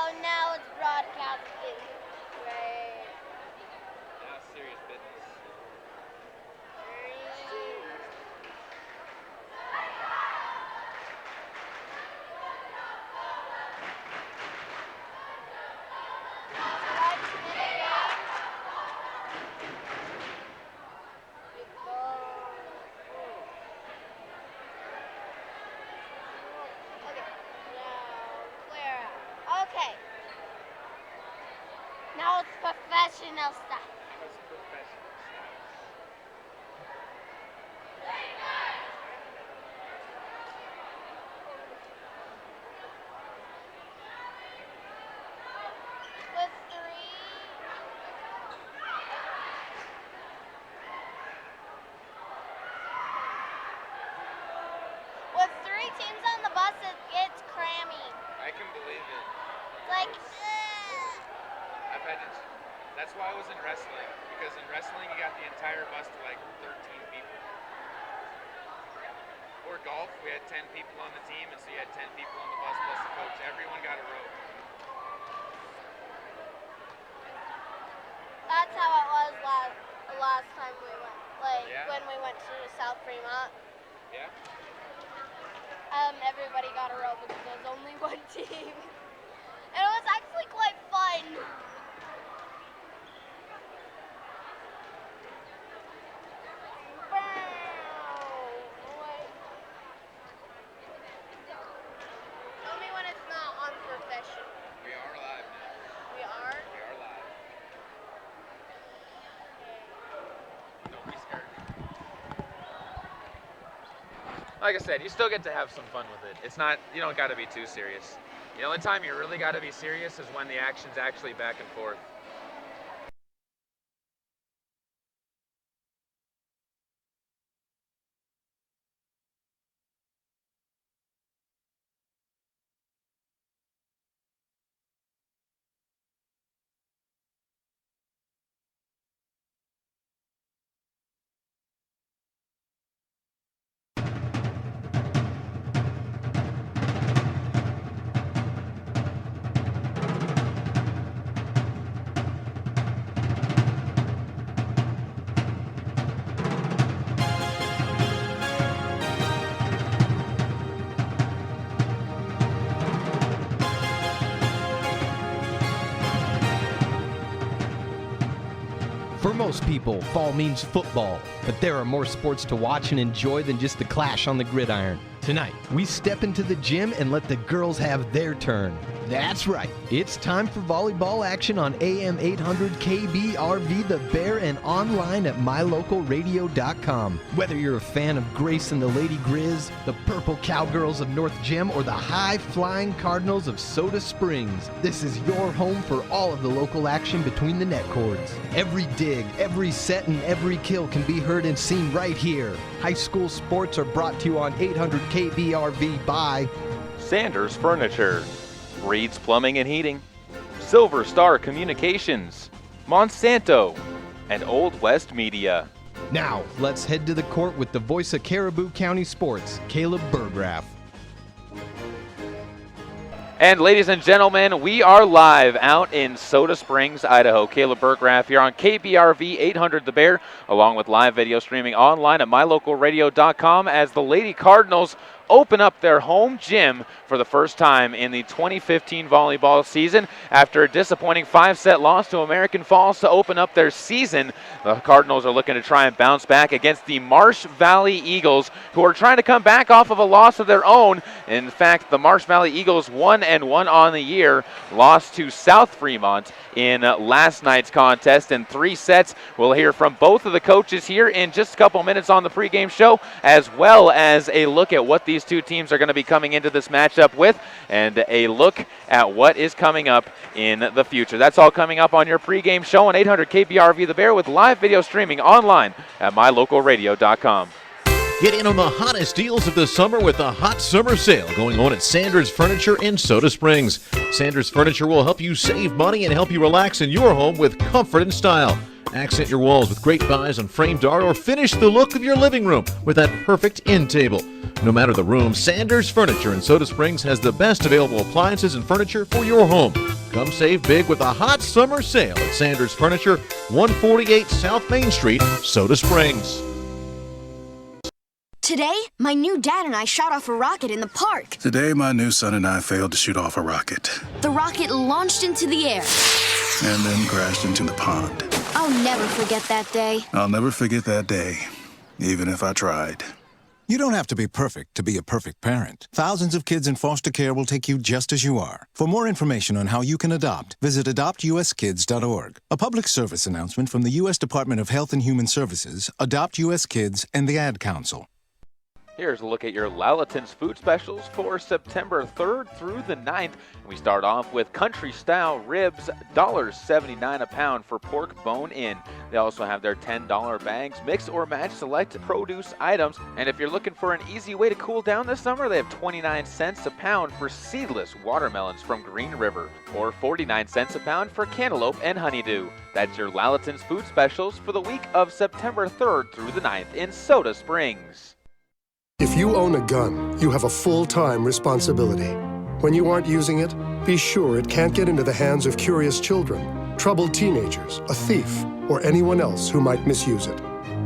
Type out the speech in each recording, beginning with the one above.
Oh, now it's broadcasting. Right. Now serious business. Okay. Now it's professional stuff. That's professional stuff. With three. With 3 teams on the bus, it gets crammy. I can believe it. Like, I've had to. That's why I was in wrestling, because in wrestling you got the entire bus to like 13 people. Or golf, we had 10 people on the team, and so you had 10 people on the bus plus the coach. Everyone got a row. that's how it was last time we went. Like, Yeah? when we went to South Fremont. Yeah? Everybody got a row because there was only one team. And it was actually quite fun. Tell me when it's not unprofessional. We are live now. We are? We are live. Don't be scared. Like I said, you still get to have some fun with it. It's not, you don't got to be too serious. The only time you really got to be serious is when the action's actually back and forth. For most people, fall means football, but there are more sports to watch and enjoy than just the clash on the gridiron. Tonight, we step into the gym and let the girls have their turn. That's right, it's time for volleyball action on AM 800 KBRV The Bear and online at mylocalradio.com. Whether you're a fan of Grace and the Lady Grizz, the Purple Cowgirls of North Gym, or the high-flying Cardinals of Soda Springs, this is your home for all of the local action between the net cords. Every dig, every set, and every kill can be heard and seen right here. High school sports are brought to you on 800 KBRV by Sanders Furniture, Reed's Plumbing and Heating, Silver Star Communications, Monsanto, and Old West Media. Now, let's head to the court with the voice of Caribou County Sports, Caleb Burgraff. And ladies and gentlemen, we are live out in Soda Springs, Idaho. Caleb Burgraff here on KBRV 800 The Bear, along with live video streaming online at mylocalradio.com as the Lady Cardinals open up their home gym for the first time in the 2015 volleyball season. After a disappointing 5-set loss to American Falls to open up their season, the Cardinals are looking to try and bounce back against the Marsh Valley Eagles, who are trying to come back off of a loss of their own. In fact, the Marsh Valley Eagles 1-1 on the year, lost to South Fremont in last night's contest in 3 sets. We'll hear from both of the coaches here in just a couple minutes on the pregame show, as well as a look at what these two teams are going to be coming into this matchup with, and a look at what is coming up in the future. That's all coming up on your pregame show on 800 KBRV The Bear with live video streaming online at mylocalradio.com. Get in on the hottest deals of the summer with a hot summer sale going on at Sanders Furniture in Soda Springs. Sanders Furniture will help you save money and help you relax in your home with comfort and style. Accent your walls with great buys on framed art or finish the look of your living room with that perfect end table. No matter the room, Sanders Furniture in Soda Springs has the best available appliances and furniture for your home. Come save big with a hot summer sale at Sanders Furniture, 148 South Main Street, Soda Springs. Today, my new dad and I shot off a rocket in the park. Today, my new son and I failed to shoot off a rocket. The rocket launched into the air. And then crashed into the pond. I'll never forget that day. I'll never forget that day, even if I tried. You don't have to be perfect to be a perfect parent. Thousands of kids in foster care will take you just as you are. For more information on how you can adopt, visit adoptuskids.org. A public service announcement from the U.S. Department of Health and Human Services, Adopt U.S. Kids, and the Ad Council. Here's a look at your Lalaton's food specials for September 3rd through the 9th. We start off with country-style ribs, $1.79 a pound for pork bone-in. They also have their $10 bags, mix or match select produce items. And if you're looking for an easy way to cool down this summer, they have 29 cents a pound for seedless watermelons from Green River, or 49 cents a pound for cantaloupe and honeydew. That's your Lalaton's food specials for the week of September 3rd through the 9th in Soda Springs. If you own a gun, you have a full-time responsibility. When you aren't using it, be sure it can't get into the hands of curious children, troubled teenagers, a thief, or anyone else who might misuse it.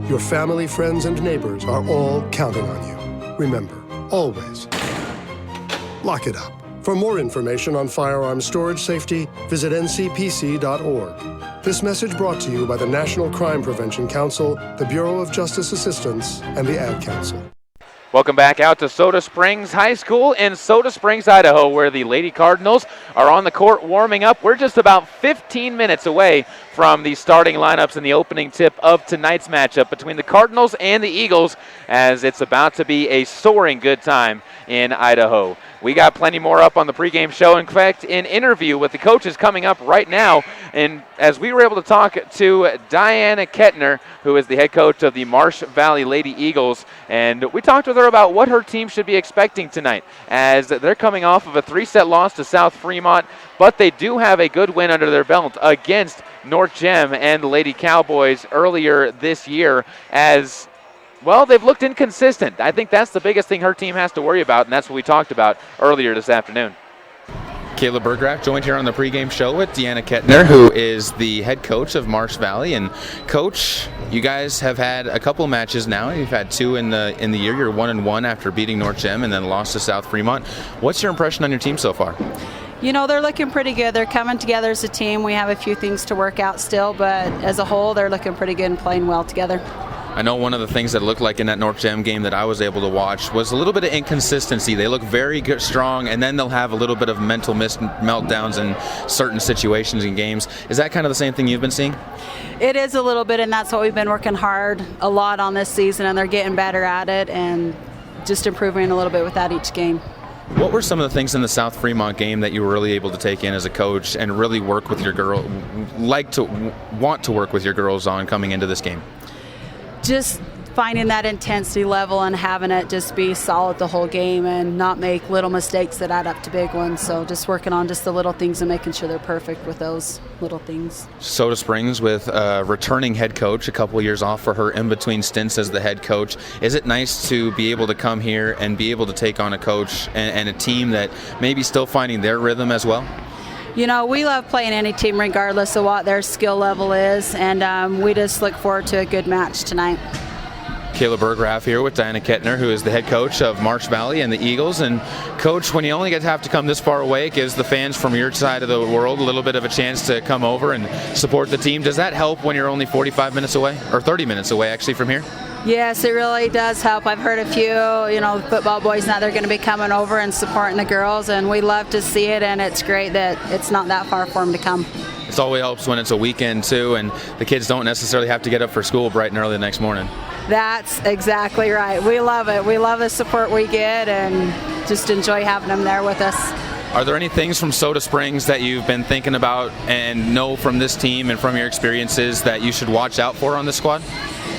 Your family, friends, and neighbors are all counting on you. Remember, always, lock it up. For more information on firearms storage safety, visit ncpc.org. This message brought to you by the National Crime Prevention Council, the Bureau of Justice Assistance, and the Ad Council. Welcome back out to Soda Springs High School in Soda Springs, Idaho, where the Lady Cardinals are on the court warming up. We're just about 15 minutes away from the starting lineups and the opening tip of tonight's matchup between the Cardinals and the Eagles, as it's about to be a soaring good time in Idaho. We got plenty more up on the pregame show. In fact, an interview with the coaches coming up right now. And as we were able to talk to Diana Kettner, who is the head coach of the Marsh Valley Lady Eagles, and we talked with her about what her team should be expecting tonight, as they're coming off of a 3-set loss to South Fremont, but they do have a good win under their belt against North Gem and the Lady Cowboys earlier this year, as well, they've looked inconsistent. I think that's the biggest thing her team has to worry about, and that's what we talked about earlier this afternoon. Kayla Burgraff joined here on the pregame show with Deanna Kettner, who is the head coach of Marsh Valley. And Coach, you guys have had a couple matches now. You've had 2 in the year. You're 1-1 after beating North Gem and then lost to South Fremont. What's your impression on your team so far? You know, they're looking pretty good. They're coming together as a team. We have a few things to work out still, but as a whole, they're looking pretty good and playing well together. I know one of the things that looked like in that North Gem game that I was able to watch was a little bit of inconsistency. They look very good, strong, and then they'll have a little bit of mental meltdowns in certain situations in games. Is that kind of the same thing you've been seeing? It is a little bit, and that's what we've been working hard a lot on this season, and they're getting better at it and just improving a little bit with that each game. What were some of the things in the South Fremont game that you were really able to take in as a coach and really work with your girl, want to work with your girls on coming into this game? Just finding that intensity level and having it just be solid the whole game and not make little mistakes that add up to big ones. So just working on just the little things and making sure they're perfect with those little things. Soda Springs with a returning head coach, a couple years off for her in between stints as the head coach. Is it nice to be able to come here and be able to take on a coach and a team that may be still finding their rhythm as well? You know, we love playing any team regardless of what their skill level is, and we just look forward to a good match tonight. Kayla Burgraff here with Diana Kettner, who is the head coach of Marsh Valley and the Eagles. And Coach, when you only get to have to come this far away, it gives the fans from your side of the world a little bit of a chance to come over and support the team. Does that help when you're only 45 minutes away, or 30 minutes away actually from here? Yes, it really does help. I've heard a few, football boys now they're going to be coming over and supporting the girls, and we love to see it, and it's great that it's not that far for them to come. It always helps when it's a weekend too, and the kids don't necessarily have to get up for school bright and early the next morning. That's exactly right. We love it. We love the support we get and just enjoy having them there with us. Are there any things from Soda Springs that you've been thinking about and know from this team and from your experiences that you should watch out for on the squad?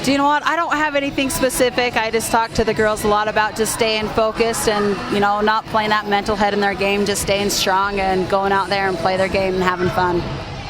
Do you know what? I don't have anything specific. I just talk to the girls a lot about just staying focused and, not playing that mental head in their game, just staying strong and going out there and play their game and having fun.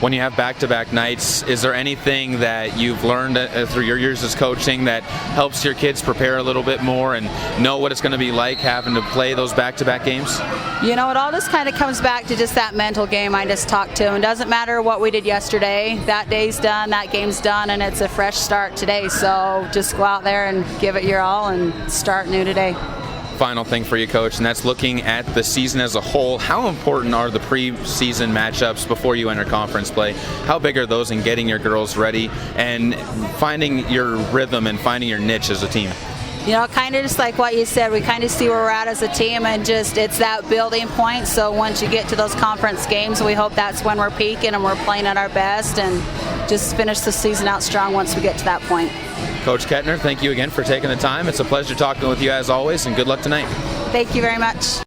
When you have back-to-back nights, is there anything that you've learned through your years as coaching that helps your kids prepare a little bit more and know what it's going to be like having to play those back-to-back games? You know, it all just kind of comes back to just that mental game I just talked to. And it doesn't matter what we did yesterday. That day's done, that game's done, and it's a fresh start today. So just go out there and give it your all and start new today. Final thing for you, Coach, and that's looking at the season as a whole. How important are the preseason matchups before you enter conference play? How big are those in getting your girls ready and finding your rhythm and finding your niche as a team? You know, kind of just like what you said, we kind of see where we're at as a team, and just it's that building point. So once you get to those conference games, we hope that's when we're peaking and we're playing at our best and just finish the season out strong once we get to that point. Coach Kettner, thank you again for taking the time. It's a pleasure talking with you as always, and good luck tonight. Thank you very much.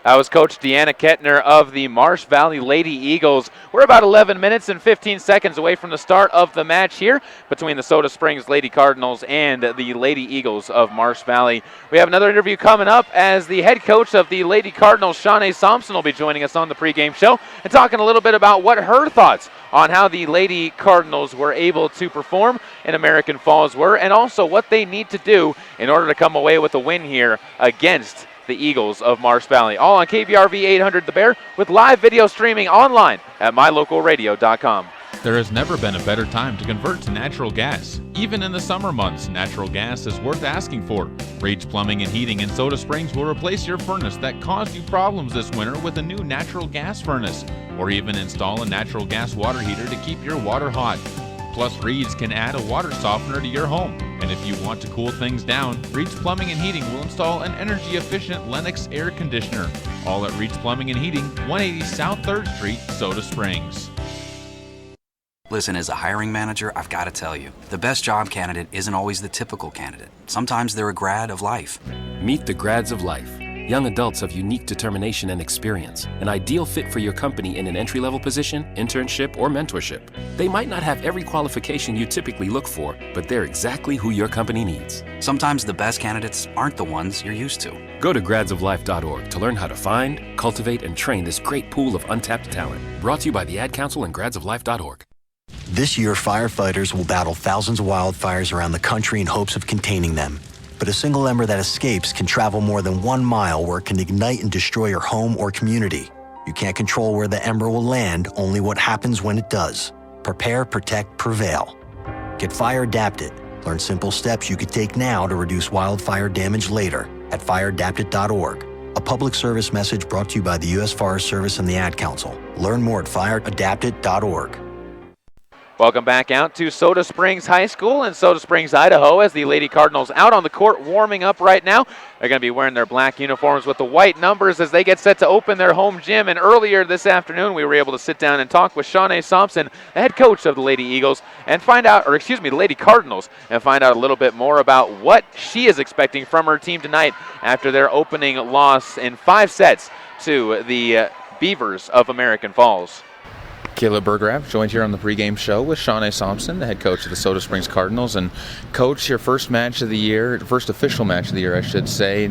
That was Coach Deanna Kettner of the Marsh Valley Lady Eagles. We're about 11 minutes and 15 seconds away from the start of the match here between the Soda Springs Lady Cardinals and the Lady Eagles of Marsh Valley. We have another interview coming up as the head coach of the Lady Cardinals, Shawnee Thompson, will be joining us on the pregame show and talking a little bit about what her thoughts on how the Lady Cardinals were able to perform in American Falls were, and also what they need to do in order to come away with a win here against the Eagles of Marsh Valley. All on KBRV 800 The Bear with live video streaming online at mylocalradio.com. There has never been a better time to convert to natural gas. Even in the summer months, natural gas is worth asking for. Rage Plumbing and Heating in Soda Springs will replace your furnace that caused you problems this winter with a new natural gas furnace, or even install a natural gas water heater to keep your water hot. Plus, Reed's can add a water softener to your home. And if you want to cool things down, Reed's Plumbing and Heating will install an energy-efficient Lennox air conditioner. All at Reed's Plumbing and Heating, 180 South 3rd Street, Soda Springs. Listen, as a hiring manager, I've got to tell you, the best job candidate isn't always the typical candidate. Sometimes they're a grad of life. Meet the grads of life. Young adults of unique determination and experience, an ideal fit for your company in an entry-level position, internship, or mentorship. They might not have every qualification you typically look for, but they're exactly who your company needs. Sometimes the best candidates aren't the ones you're used to. Go to gradsoflife.org to learn how to find, cultivate, and train this great pool of untapped talent. Brought to you by the Ad Council and gradsoflife.org. This year, firefighters will battle thousands of wildfires around the country in hopes of containing them. But a single ember that escapes can travel more than 1 mile, where it can ignite and destroy your home or community. You can't control where the ember will land, only what happens when it does. Prepare, protect, prevail. Get fire adapted. Learn simple steps you could take now to reduce wildfire damage later at fireadapted.org. A public service message brought to you by the U.S. Forest Service and the Ad Council. Learn more at fireadapted.org. Welcome back out to Soda Springs High School in Soda Springs, Idaho, as the Lady Cardinals out on the court warming up right now. They're going to be wearing their black uniforms with the white numbers as they get set to open their home gym. And earlier this afternoon, we were able to sit down and talk with Shawnee Thompson, the head coach of the Lady Eagles, and the Lady Cardinals, and find out a little bit more about what she is expecting from her team tonight after their opening loss in 5 sets to the Beavers of American Falls. Kayla Bergraff joined here on the pregame show with Shawnee Thompson, the head coach of the Soda Springs Cardinals. And Coach, your first match of the year, first official match of the year, I should say,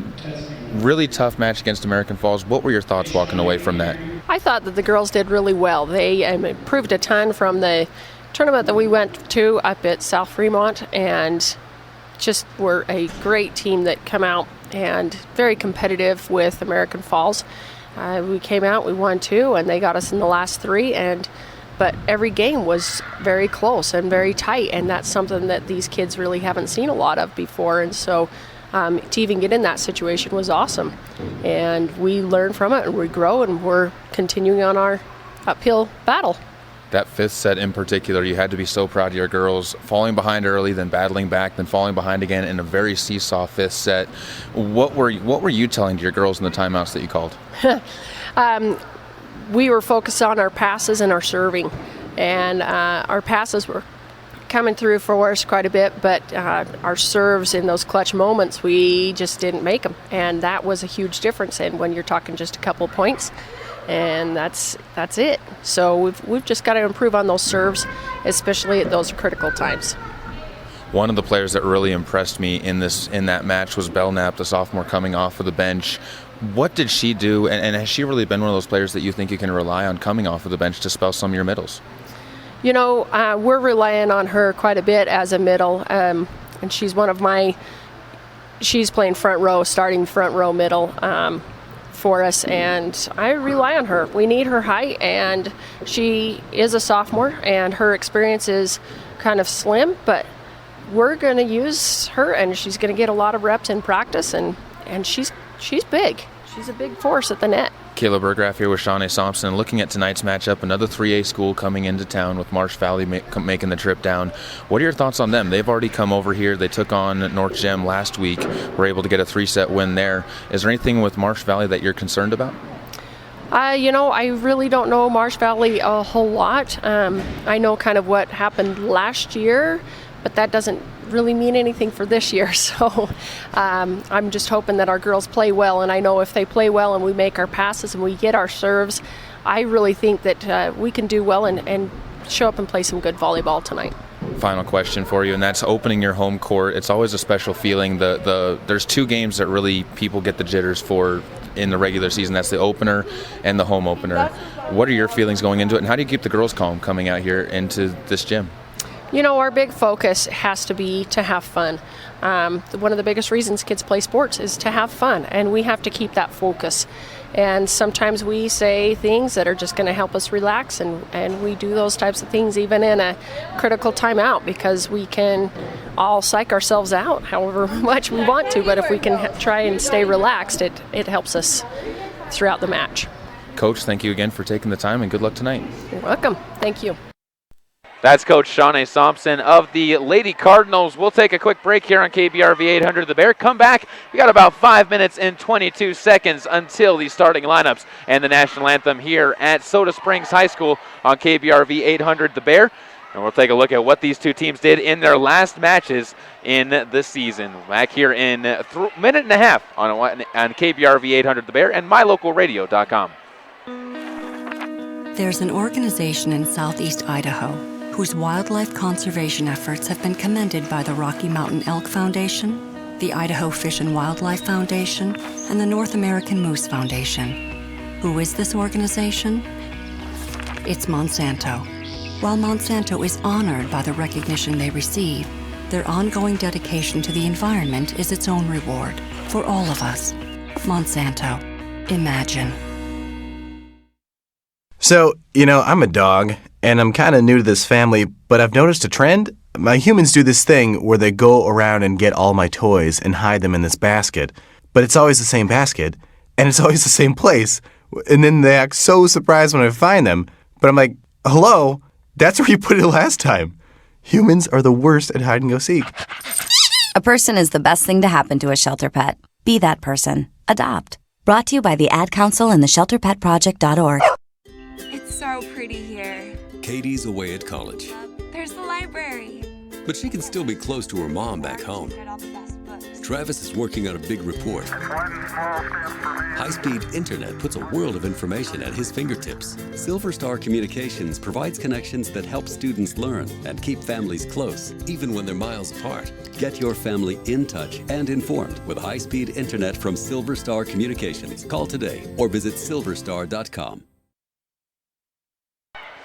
really tough match against American Falls. What were your thoughts walking away from that? I thought that the girls did really well. They improved a ton from the tournament that we went to up at South Fremont, and just were a great team that come out and very competitive with American Falls. We came out, we won 2, and they got us in the last 3, but every game was very close and very tight, and that's something that these kids really haven't seen a lot of before, and so to even get in that situation was awesome. And we learn from it, and we grow, and we're continuing on our uphill battle. That 5th set in particular, you had to be so proud of your girls, falling behind early, then battling back, then falling behind again in a very seesaw 5th set. What were you telling to your girls in the timeouts that you called? We were focused on our passes and our serving, and our passes were coming through for us quite a bit, but our serves in those clutch moments, we just didn't make them, and that was a huge difference. And when you're talking just a couple of points, and that's it. So we've just got to improve on those serves, especially at those critical times. One of the players that really impressed me in that match was Belknap, the sophomore coming off of the bench. What did she do, and has she really been one of those players that you think you can rely on coming off of the bench to spell some of your middles? You know, we're relying on her quite a bit as a middle, and she's playing front row, starting front row middle for us, and I rely on her. We need her height, and she is a sophomore, and her experience is kind of slim, but we're going to use her, and she's going to get a lot of reps in practice, and she's big. She's a big force at the net. Kayla Burgraff here with Shawnee Thompson. Looking at tonight's matchup, another 3A school coming into town with Marsh Valley making the trip down. What are your thoughts on them? They've already come over here. They took on North Gem last week. Were able to get a 3-set win there. Is there anything with Marsh Valley that you're concerned about? You know, I really don't know Marsh Valley a whole lot. I know kind of what happened last year, but that doesn't really mean anything for this year. So I'm just hoping that our girls play well, and I know if they play well and we make our passes and we get our serves, I really think that we can do well and show up and play some good volleyball tonight. Final question for you, and that's opening your home court. It's always a special feeling. There's 2 games that really people get the jitters for in the regular season. That's the opener and the home opener. What are your feelings going into it, and how do you keep the girls calm coming out here into this gym? You know, our big focus has to be to have fun. One of the biggest reasons kids play sports is to have fun, and we have to keep that focus. And sometimes we say things that are just going to help us relax, and we do those types of things even in a critical timeout, because we can all psych ourselves out however much we want to, but if we can try and stay relaxed, it helps us throughout the match. Coach, thank you again for taking the time, and good luck tonight. You're welcome. Thank you. That's Coach Shawnee Thompson of the Lady Cardinals. We'll take a quick break here on KBRV 800 The Bear. Come back. We got about 5 minutes and 22 seconds until the starting lineups and the national anthem here at Soda Springs High School on KBRV 800 The Bear. And we'll take a look at what these two teams did in their last matches in the season. Back here in a minute and a half on KBRV 800 The Bear and mylocalradio.com. There's an organization in southeast Idaho whose wildlife conservation efforts have been commended by the Rocky Mountain Elk Foundation, the Idaho Fish and Wildlife Foundation, and the North American Moose Foundation. Who is this organization? It's Monsanto. While Monsanto is honored by the recognition they receive, their ongoing dedication to the environment is its own reward for all of us. Monsanto. Imagine. So, I'm a dog, and I'm kind of new to this family, but I've noticed a trend. My humans do this thing where they go around and get all my toys and hide them in this basket, but it's always the same basket, and it's always the same place, and then they act so surprised when I find them, but I'm like, hello, that's where you put it last time. Humans are the worst at hide and go seek. A person is the best thing to happen to a shelter pet. Be that person. Adopt. Brought to you by the Ad Council and the ShelterPetProject.org. It's so pretty here. Katie's away at college, There's the library. but she can still be close to her mom back home. Travis is working on a big report. High-speed internet puts a world of information at his fingertips. Silver Star Communications provides connections that help students learn and keep families close, even when they're miles apart. Get your family in touch and informed with high-speed internet from Silver Star Communications. Call today or visit silverstar.com.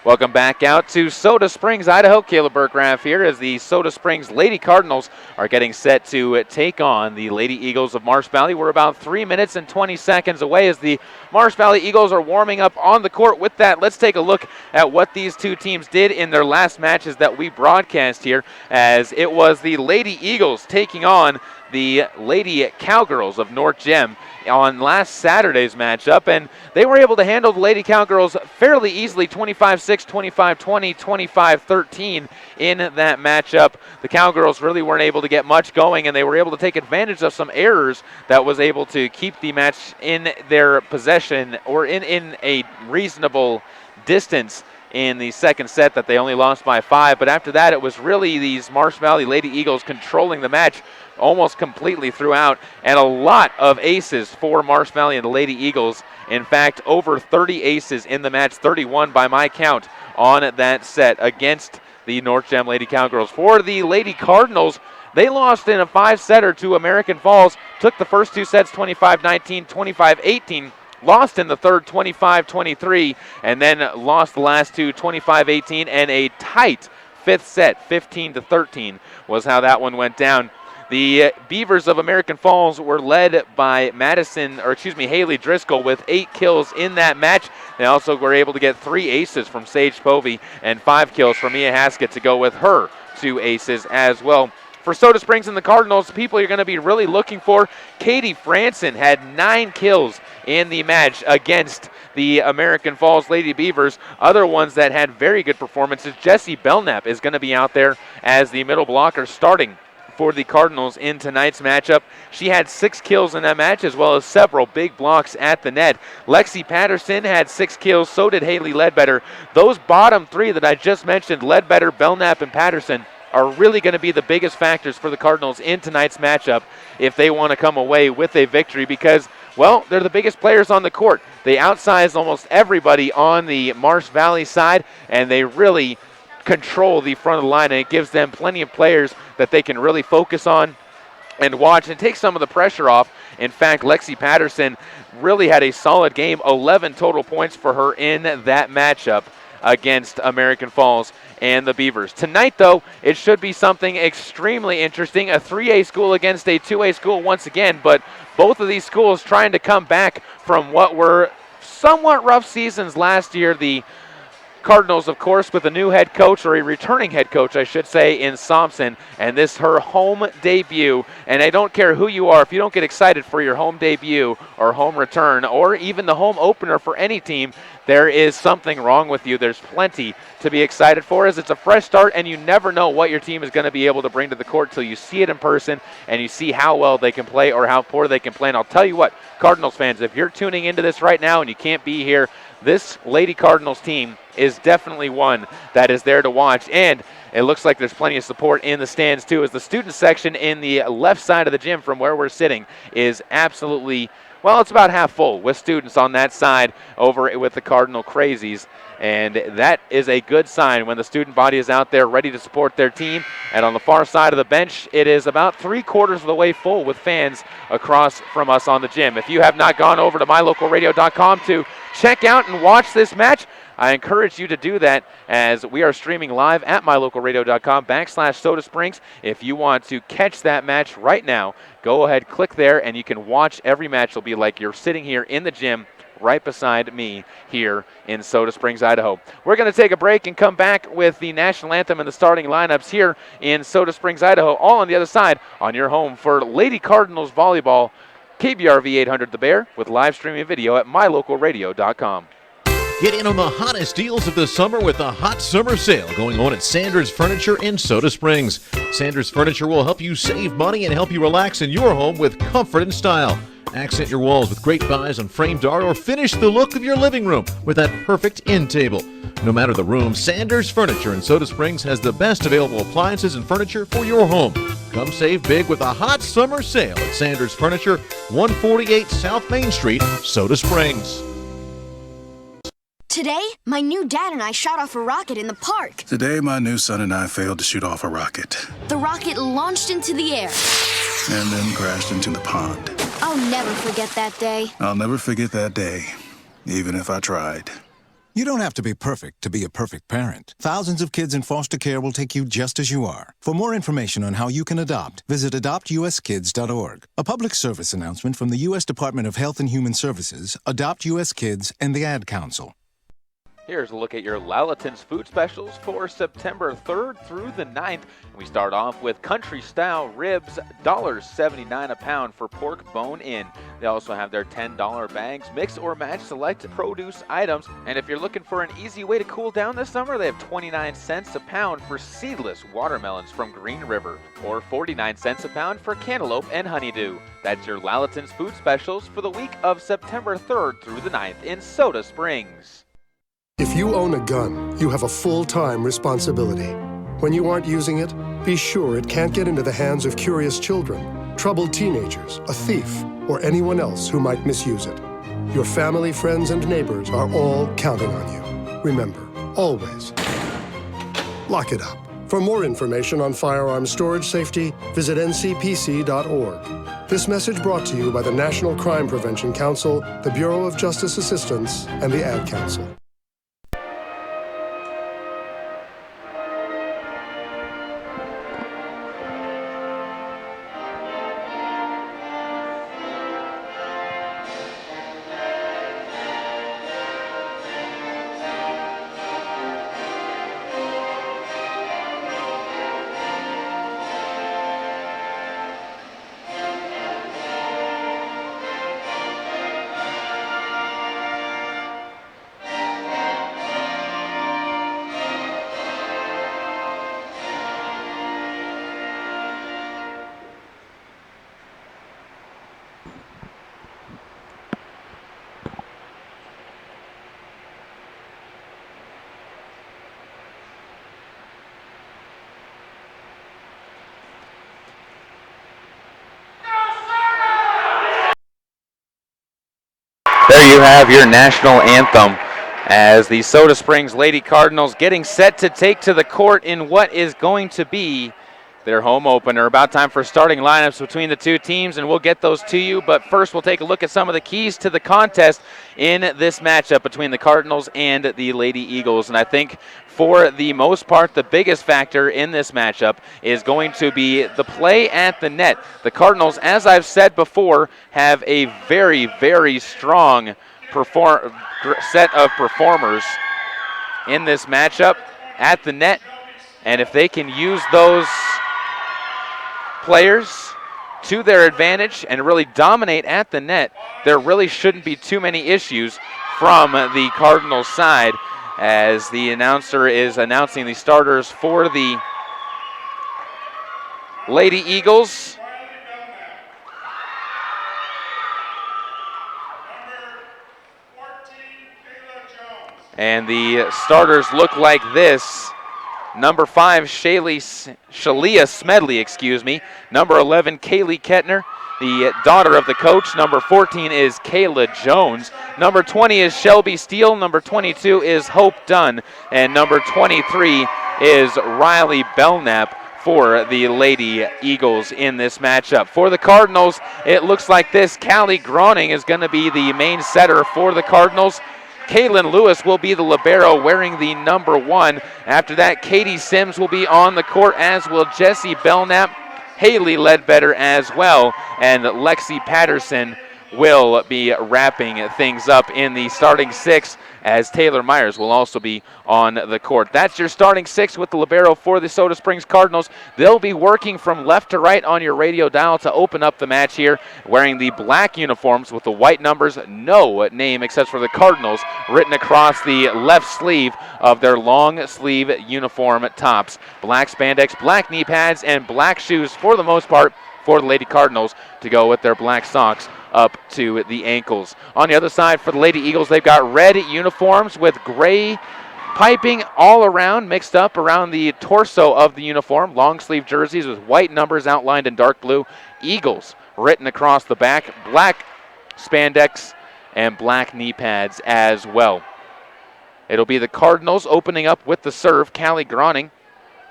Welcome back out to Soda Springs, Idaho. Caleb Burgraff here as the Soda Springs Lady Cardinals are getting set to take on the Lady Eagles of Marsh Valley. We're about 3 minutes and 20 seconds away as the Marsh Valley Eagles are warming up on the court. With that, let's take a look at what these two teams did in their last matches that we broadcast here, as it was the Lady Eagles taking on the Lady Cowgirls of North Gem on last Saturday's matchup, and they were able to handle the Lady Cowgirls fairly easily, 25-6, 25-20, 25-13 in that matchup. The Cowgirls really weren't able to get much going, and they were able to take advantage of some errors that was able to keep the match in their possession or in a reasonable distance in the second set, that they only lost by 5. But after that, it was really these Marsh Valley Lady Eagles controlling the match almost completely throughout, and a lot of aces for Marsh Valley and the Lady Eagles. In fact, over 30 aces in the match, 31 by my count on that set against the North Gem Lady Cowgirls. For the Lady Cardinals, they lost in a 5-setter to American Falls, took the first 2 sets 25-19, 25-18, lost in the third 25-23, and then lost the last two 25-18, and a tight fifth set, 15-13 was how that one went down. The Beavers of American Falls were led by Haley Driscoll with 8 kills in that match. They also were able to get 3 aces from Sage Povey and 5 kills from Mia Haskett to go with her 2 aces as well. For Soda Springs and the Cardinals, people you're going to be really looking for, Katie Franson had 9 kills in the match against the American Falls Lady Beavers. Other ones that had very good performances, Jessie Belknap is going to be out there as the middle blocker starting for the Cardinals in tonight's matchup. She had 6 kills in that match, as well as several big blocks at the net. Lexi Patterson had 6 kills, so did Haley Ledbetter. Those bottom 3 that I just mentioned, Ledbetter, Belknap, and Patterson, are really going to be the biggest factors for the Cardinals in tonight's matchup if they want to come away with a victory because, well, they're the biggest players on the court. They outsize almost everybody on the Marsh Valley side, and they really control the front of the line, and it gives them plenty of players that they can really focus on and watch and take some of the pressure off. In fact, Lexi Patterson really had a solid game, 11 total points for her in that matchup against American Falls and the Beavers. Tonight, though, it should be something extremely interesting. A 3A school against a 2A school once again, but both of these schools trying to come back from what were somewhat rough seasons last year. The Cardinals, of course, with a new head coach, or a returning head coach, I should say, in Thompson, and this her home debut. And I don't care who you are, if you don't get excited for your home debut or home return or even the home opener for any team, there is something wrong with you. There's plenty to be excited for as it's a fresh start, and you never know what your team is going to be able to bring to the court till you see it in person and you see how well they can play or how poor they can play. And I'll tell you what, Cardinals fans, if you're tuning into this right now and you can't be here, this Lady Cardinals team is definitely one that is there to watch. And it looks like there's plenty of support in the stands too, as the student section in the left side of the gym from where we're sitting is absolutely, well, it's about half full with students on that side over with the Cardinal Crazies. And that is a good sign when the student body is out there ready to support their team. And on the far side of the bench, it is about 3/4 of the way full with fans across from us on the gym. If you have not gone over to mylocalradio.com to check out and watch this match, I encourage you to do that as we are streaming live at mylocalradio.com/Soda Springs. If you want to catch that match right now, go ahead, click there, and you can watch every match. It'll be like you're sitting here in the gym right beside me here in Soda Springs, Idaho. We're going to take a break and come back with the national anthem and the starting lineups here in Soda Springs, Idaho, all on the other side on your home for Lady Cardinals Volleyball, KBRV 800 The Bear, with live streaming video at mylocalradio.com. Get in on the hottest deals of the summer with a hot summer sale going on at Sanders Furniture in Soda Springs. Sanders Furniture will help you save money and help you relax in your home with comfort and style. Accent your walls with great buys on framed art or finish the look of your living room with that perfect end table. No matter the room, Sanders Furniture in Soda Springs has the best available appliances and furniture for your home. Come save big with a hot summer sale at Sanders Furniture, 148 South Main Street, Soda Springs. Today, my new dad and I shot off a rocket in the park. Today, my new son and I failed to shoot off a rocket. The rocket launched into the air and then crashed into the pond. I'll never forget that day. I'll never forget that day, even if I tried. You don't have to be perfect to be a perfect parent. Thousands of kids in foster care will take you just as you are. For more information on how you can adopt, visit adoptuskids.org. A public service announcement from the U.S. Department of Health and Human Services, Adopt U.S. Kids, and the Ad Council. Here's a look at your Lalaton's food specials for September 3rd through the 9th. We start off with country-style ribs, $1.79 a pound for pork bone-in. They also have their $10 bags, mix or match select produce items. And if you're looking for an easy way to cool down this summer, they have 29 cents a pound for seedless watermelons from Green River, or 49 cents a pound for cantaloupe and honeydew. That's your Lalaton's food specials for the week of September 3rd through the 9th in Soda Springs. If you own a gun, you have a full-time responsibility. When you aren't using it, be sure it can't get into the hands of curious children, troubled teenagers, a thief, or anyone else who might misuse it. Your family, friends, and neighbors are all counting on you. Remember, always, lock it up. For more information on firearms storage safety, visit ncpc.org. This message brought to you by the National Crime Prevention Council, the Bureau of Justice Assistance, and the Ad Council. There you have your national anthem as the Soda Springs Lady Cardinals getting set to take to the court in what is going to be their home opener. About time for starting lineups between the two teams, and we'll get those to you. But first, we'll take a look at some of the keys to the contest in this matchup between the Cardinals and the Lady Eagles. And I think for the most part, the biggest factor in this matchup is going to be the play at the net. The Cardinals, as I've said before, have a very, very strong set of performers in this matchup at the net. And if they can use those players to their advantage and really dominate at the net, there really shouldn't be too many issues from the Cardinals side, as the announcer is announcing the starters for the Lady Eagles. And the starters look like this. Number 5, Shalia Smedley, Number 11, Kaylee Kettner, the daughter of the coach. Number 14 is Kayla Jones. Number 20 is Shelby Steele. Number 22 is Hope Dunn. And number 23 is Riley Belknap for the Lady Eagles in this matchup. For the Cardinals, it looks like this. Callie Groning is going to be the main setter for the Cardinals. Kaylin Lewis will be the libero wearing the number 1. After that, Katie Sims will be on the court, as will Jessie Belknap, Haley Ledbetter as well, and Lexi Patterson will be wrapping things up in the starting 6, as Taylor Myers will also be on the court. That's your starting 6 with the libero for the Soda Springs Cardinals. They'll be working from left to right on your radio dial to open up the match here, wearing the black uniforms with the white numbers, no name except for the Cardinals written across the left sleeve of their long sleeve uniform tops. Black spandex, black knee pads, and black shoes for the most part for the Lady Cardinals to go with their black socks up to the ankles. On the other side for the Lady Eagles, they've got red uniforms with gray piping all around, mixed up around the torso of the uniform. Long sleeve jerseys with white numbers outlined in dark blue. Eagles written across the back. Black spandex and black knee pads as well. It'll be the Cardinals opening up with the serve. Callie Groning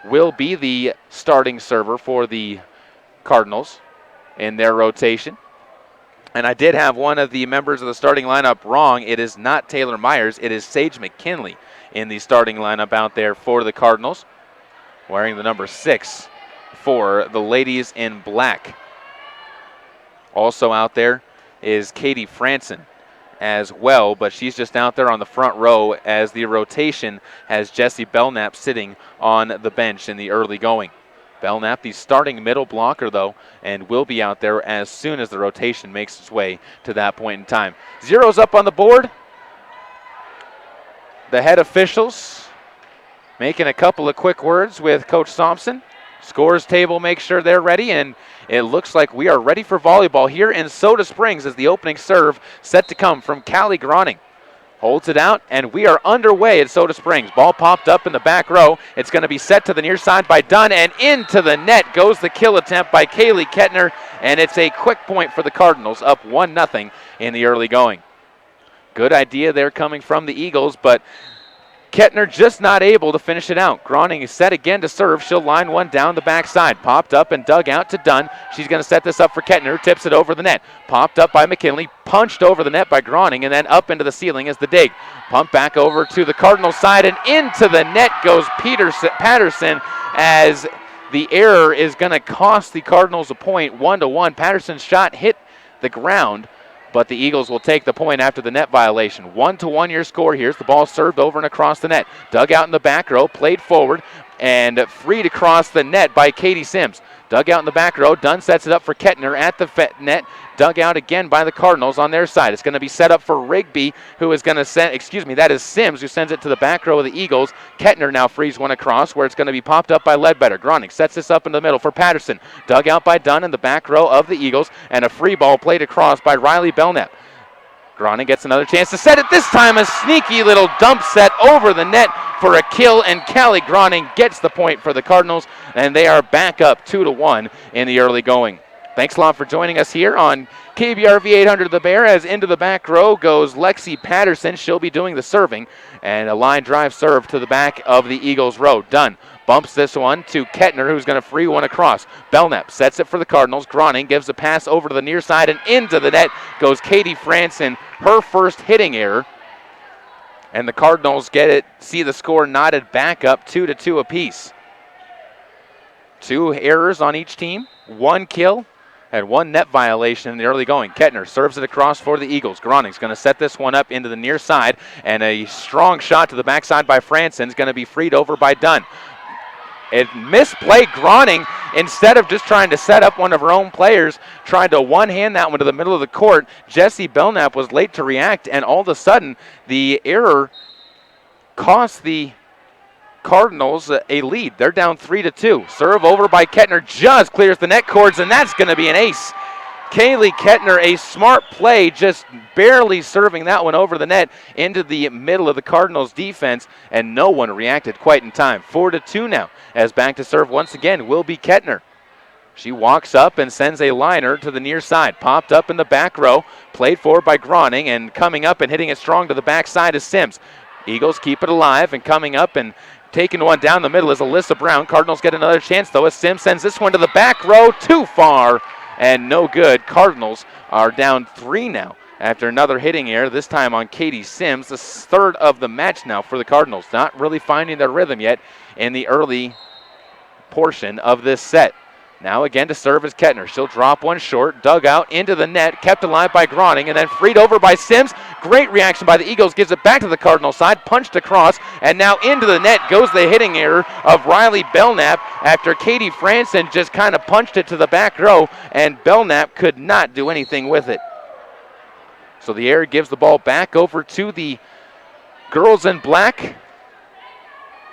will be the starting server for the Cardinals in their rotation. And I did have one of the members of the starting lineup wrong. It is not Taylor Myers. It is Sage McKinley in the starting lineup out there for the Cardinals, wearing the number 6 for the ladies in black. Also out there is Katie Franson as well, but she's just out there on the front row, as the rotation has Jessie Belknap sitting on the bench in the early going. Belknap, the starting middle blocker, though, and will be out there as soon as the rotation makes its way to that point in time. Zeros up on the board. The head officials making a couple of quick words with Coach Thompson. Scores table, make sure they're ready, and it looks like we are ready for volleyball here in Soda Springs as the opening serve set to come from Callie Groning. Holds it out, and we are underway at Soda Springs. Ball popped up in the back row. It's going to be set to the near side by Dunn, and into the net goes the kill attempt by Kaylee Kettner, and it's a quick point for the Cardinals, up 1-0 in the early going. Good idea there coming from the Eagles, but Kettner just not able to finish it out. Groning is set again to serve. She'll line one down the backside. Popped up and dug out to Dunn. She's going to set this up for Kettner, who tips it over the net. Popped up by McKinley, punched over the net by Groning, and then up into the ceiling is the dig. Pump back over to the Cardinals side, and into the net goes Patterson, as the error is going to cost the Cardinals a point, 1-1. Patterson's shot hit the ground, but the Eagles will take the point after the net violation. 1-1 your score. Here's the ball served over and across the net. Dug out in the back row, played forward, and freed across the net by Katie Sims. Dug out in the back row. Dunn sets it up for Kettner at the net. Dug out again by the Cardinals on their side. It's going to be set up for Rigby, who is going to send, that is Sims, who sends it to the back row of the Eagles. Kettner now frees one across, where it's going to be popped up by Ledbetter. Groning sets this up in the middle for Patterson. Dug out by Dunn in the back row of the Eagles, and a free ball played across by Riley Belknap. Groning gets another chance to set it. This time a sneaky little dump set over the net for a kill, and Callie Groning gets the point for the Cardinals, and they are back up 2-1 in the early going. Thanks a lot for joining us here on KBRV 800 The Bear, as into the back row goes Lexi Patterson. She'll be doing the serving, and a line drive serve to the back of the Eagles row. Dunn bumps this one to Kettner, who's going to free one across. Belknap sets it for the Cardinals. Groning gives a pass over to the near side, and into the net goes Katie Franson, her first hitting error. And the Cardinals see the score knotted back up 2-2 apiece. 2 errors on each team, 1 kill, and 1 net violation in the early going. Kettner serves it across for the Eagles. Groning's going to set this one up into the near side, and a strong shot to the backside by Franson is going to be freed over by Dunn. It misplayed. Groning, instead of just trying to set up one of her own players, tried to one-hand that one to the middle of the court. Jessie Belknap was late to react, and all of a sudden the error cost the Cardinals a lead. They're down 3-2. Serve over by Kettner, just clears the net cords, and that's going to be an ace. Kaylee Kettner, a smart play, just barely serving that one over the net into the middle of the Cardinals defense, and no one reacted quite in time. 4-2 now, as back to serve once again will be Kettner. She walks up and sends a liner to the near side. Popped up in the back row, played forward by Groning, and coming up and hitting it strong to the backside is Sims. Eagles keep it alive, and coming up and taking one down the middle is Alyssa Brown. Cardinals get another chance, though, as Sims sends this one to the back row, too far, and no good. Cardinals are down 3 now after another hitting error, this time on Katie Sims, the third of the match now for the Cardinals. Not really finding their rhythm yet in the early portion of this set. Now again to serve is Kettner. She'll drop one short, dug out into the net, kept alive by Groning, and then freed over by Sims. Great reaction by the Eagles, gives it back to the Cardinal side, punched across, and now into the net goes the hitting error of Riley Belknap after Katie Franson just kind of punched it to the back row, and Belknap could not do anything with it. So the error gives the ball back over to the girls in black,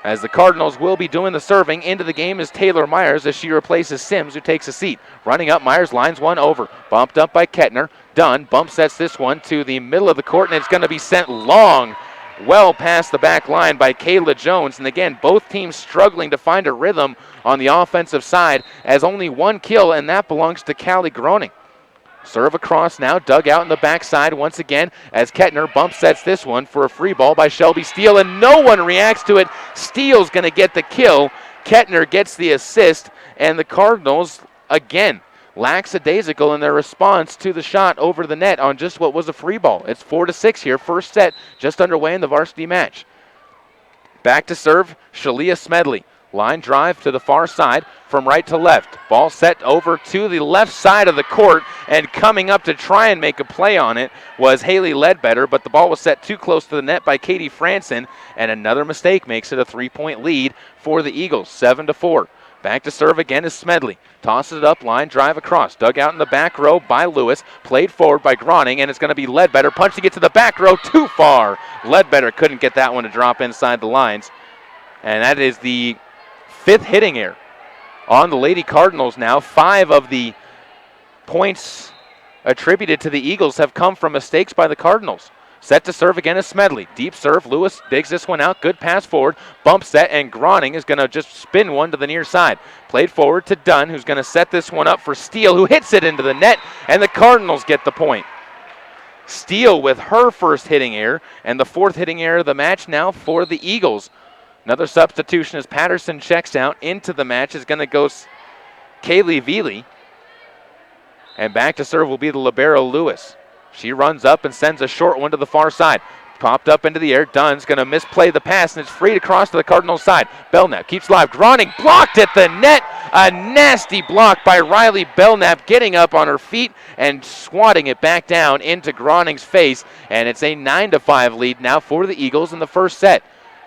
as the Cardinals will be doing the serving. Into the game is Taylor Myers as she replaces Sims, who takes a seat. Running up, Myers lines one over. Bumped up by Kettner. Dunn bump sets this one to the middle of the court, and it's going to be sent long, well past the back line by Kayla Jones. And again, both teams struggling to find a rhythm on the offensive side, as only 1 kill, and that belongs to Callie Groning. Serve across now, dug out in the backside once again as Kettner bump sets this one for a free ball by Shelby Steele, and no one reacts to it. Steele's going to get the kill. Kettner gets the assist, and the Cardinals, again, lackadaisical in their response to the shot over the net on just what was a free ball. It's 4-6 here, first set just underway in the varsity match. Back to serve, Shalia Smedley. Line drive to the far side from right to left. Ball set over to the left side of the court, and coming up to try and make a play on it was Haley Ledbetter, but the ball was set too close to the net by Katie Franson, and another mistake makes it a 3-point lead for the Eagles, 7-4. Back to serve again is Smedley. Tosses it up, line drive across. Dug out in the back row by Lewis. Played forward by Groning, and it's going to be Ledbetter. Punching it to the back row, too far. Ledbetter couldn't get that one to drop inside the lines, and that is the 5th hitting error on the Lady Cardinals now. 5 of the points attributed to the Eagles have come from mistakes by the Cardinals. Set to serve again is Smedley. Deep serve. Lewis digs this one out. Good pass forward. Bump set, and Groning is going to just spin one to the near side. Played forward to Dunn, who's going to set this one up for Steele, who hits it into the net, and the Cardinals get the point. Steele with her first hitting error, and the 4th hitting error of the match now for the Eagles. Another substitution as Patterson checks out. Into the match is going to go Kaylee Veely. And back to serve will be the libero Lewis. She runs up and sends a short one to the far side. Popped up into the air. Dunn's going to misplay the pass, and it's free to cross to the Cardinals side. Belknap keeps live. Groning blocked at the net. A nasty block by Riley Belknap, getting up on her feet and swatting it back down into Groning's face. And it's a 9-5 lead now for the Eagles in the first set.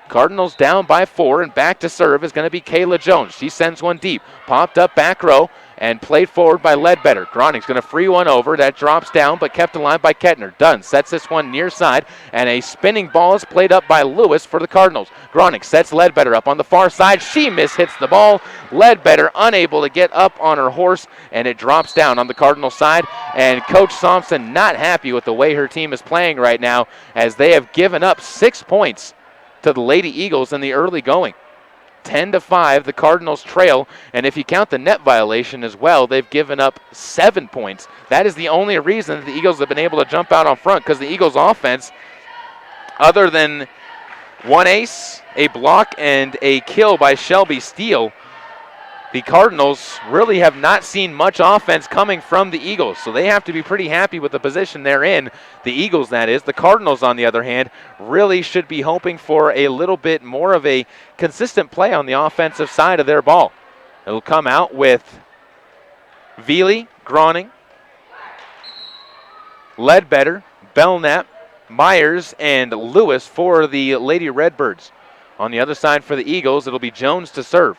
Cardinals down by 4, and back to serve is going to be Kayla Jones. She sends one deep. Popped up back row and played forward by Ledbetter. Groning's going to free one over. That drops down, but kept alive by Kettner. Dunn sets this one near side, and a spinning ball is played up by Lewis for the Cardinals. Groning sets Ledbetter up on the far side. She mishits the ball. Ledbetter unable to get up on her horse, and it drops down on the Cardinal side. And Coach Thompson not happy with the way her team is playing right now, as they have given up 6 points to the Lady Eagles in the early going. 10-5, the Cardinals trail, and if you count the net violation as well, they've given up 7 points. That is the only reason that the Eagles have been able to jump out on front, because the Eagles' offense, other than one ace, a block, and a kill by Shelby Steele, the Cardinals really have not seen much offense coming from the Eagles, so they have to be pretty happy with the position they're in. The Eagles, that is. The Cardinals, on the other hand, really should be hoping for a little bit more of a consistent play on the offensive side of their ball. It'll come out with Veely, Groning, Ledbetter, Belknap, Myers, and Lewis for the Lady Redbirds. On the other side for the Eagles, it'll be Jones to serve.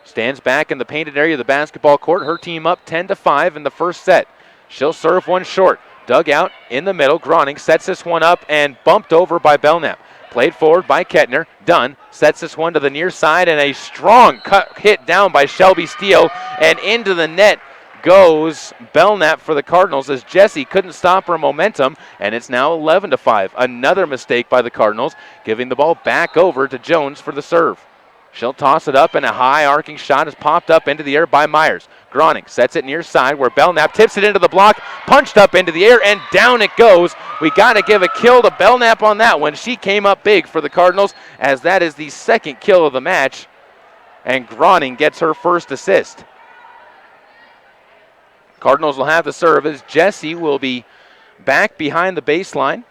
Stands back in the painted area of the basketball court. Her team up 10-5 in the first set. She'll serve one short. Dug out in the middle. Groning sets this one up and bumped over by Belknap. Played forward by Kettner. Dunn sets this one to the near side, and a strong cut hit down by Shelby Steele. And into the net goes Belknap for the Cardinals, as Jessie couldn't stop her momentum, and it's now 11-5. Another mistake by the Cardinals, giving the ball back over to Jones for the serve. She'll toss it up, and a high arcing shot is popped up into the air by Myers. Groning sets it near side where Belknap tips it into the block, punched up into the air, and down it goes. We got to give a kill to Belknap on that one. She came up big for the Cardinals, as that is the second kill of the match, and Groning gets her first assist. Cardinals will have the serve as Jessie will be back behind the baseline.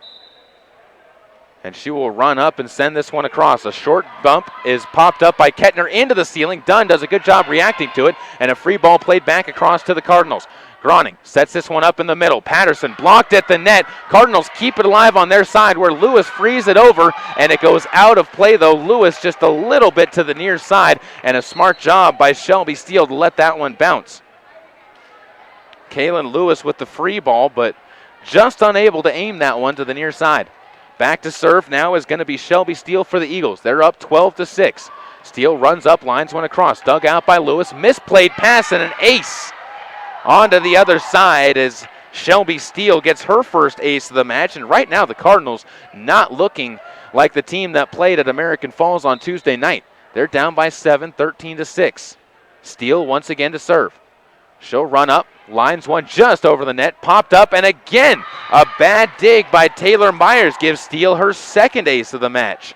And she will run up and send this one across. A short bump is popped up by Kettner into the ceiling. Dunn does a good job reacting to it, and a free ball played back across to the Cardinals. Groning sets this one up in the middle. Patterson blocked at the net. Cardinals keep it alive on their side where Lewis frees it over, and it goes out of play, though. Lewis just a little bit to the near side, and a smart job by Shelby Steele to let that one bounce. Kaylin Lewis with the free ball, but just unable to aim that one to the near side. Back to serve now is going to be Shelby Steele for the Eagles. They're up 12-6. Steele runs up, lines one across. Dug out by Lewis. Misplayed pass and an ace. Onto the other side as Shelby Steele gets her first ace of the match. And right now the Cardinals not looking like the team that played at American Falls on Tuesday night. They're down by 7, 13-6. Steele once again to serve. She'll run up, lines one just over the net, popped up, and again, a bad dig by Taylor Myers gives Steele her second ace of the match.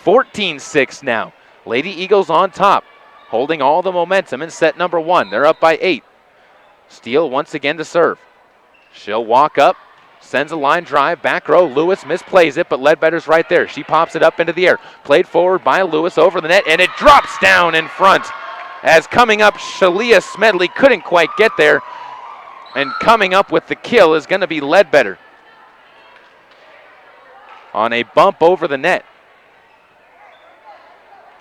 14-6 now. Lady Eagles on top, holding all the momentum in set number 1. They're up by 8. Steele once again to serve. She'll walk up, sends a line drive, back row. Lewis misplays it, but Ledbetter's right there. She pops it up into the air. Played forward by Lewis over the net, and it drops down in front. As coming up, Shalia Smedley couldn't quite get there. And coming up with the kill is going to be Ledbetter on a bump over the net.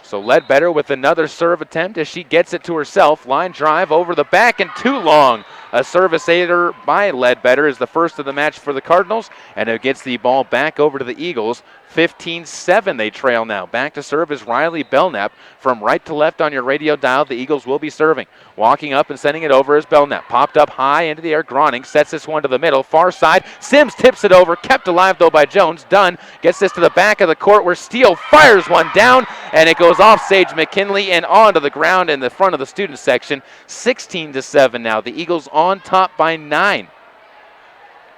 So Ledbetter with another serve attempt as she gets it to herself. Line drive over the back and too long. A service error by Ledbetter is the first of the match for the Cardinals, and it gets the ball back over to the Eagles. 15-7 they trail now. Back to serve is Riley Belknap. From right to left on your radio dial, the Eagles will be serving. Walking up and sending it over is Belknap. Popped up high into the air. Groning sets this one to the middle. Far side. Sims tips it over. Kept alive, though, by Jones. Dunn gets this to the back of the court where Steele fires one down, and it goes off Sage McKinley and onto the ground in the front of the student section. 16-7 now. The Eagles on top by 9.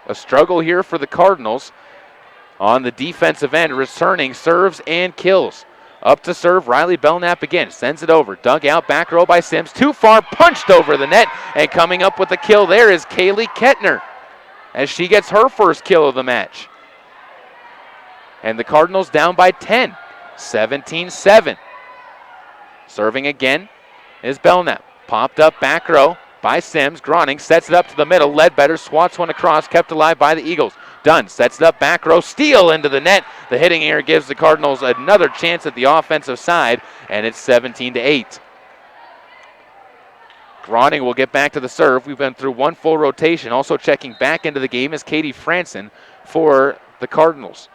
A struggle here for the Cardinals on the defensive end, returning serves and kills. Up to serve, Riley Belknap again, sends it over, dug out, back row by Sims, too far, punched over the net, and coming up with the kill there is Kaylee Kettner, as she gets her first kill of the match. And the Cardinals down by 10, 17-7. Serving again is Belknap, popped up back row by Sims. Groning sets it up to the middle, Ledbetter swats one across, kept alive by the Eagles. Dunn sets it up back row, steal into the net. The hitting here gives the Cardinals another chance at the offensive side, and it's 17-8. Groning will get back to the serve. We've been through one full rotation. Also checking back into the game is Katie Franson for the Cardinals.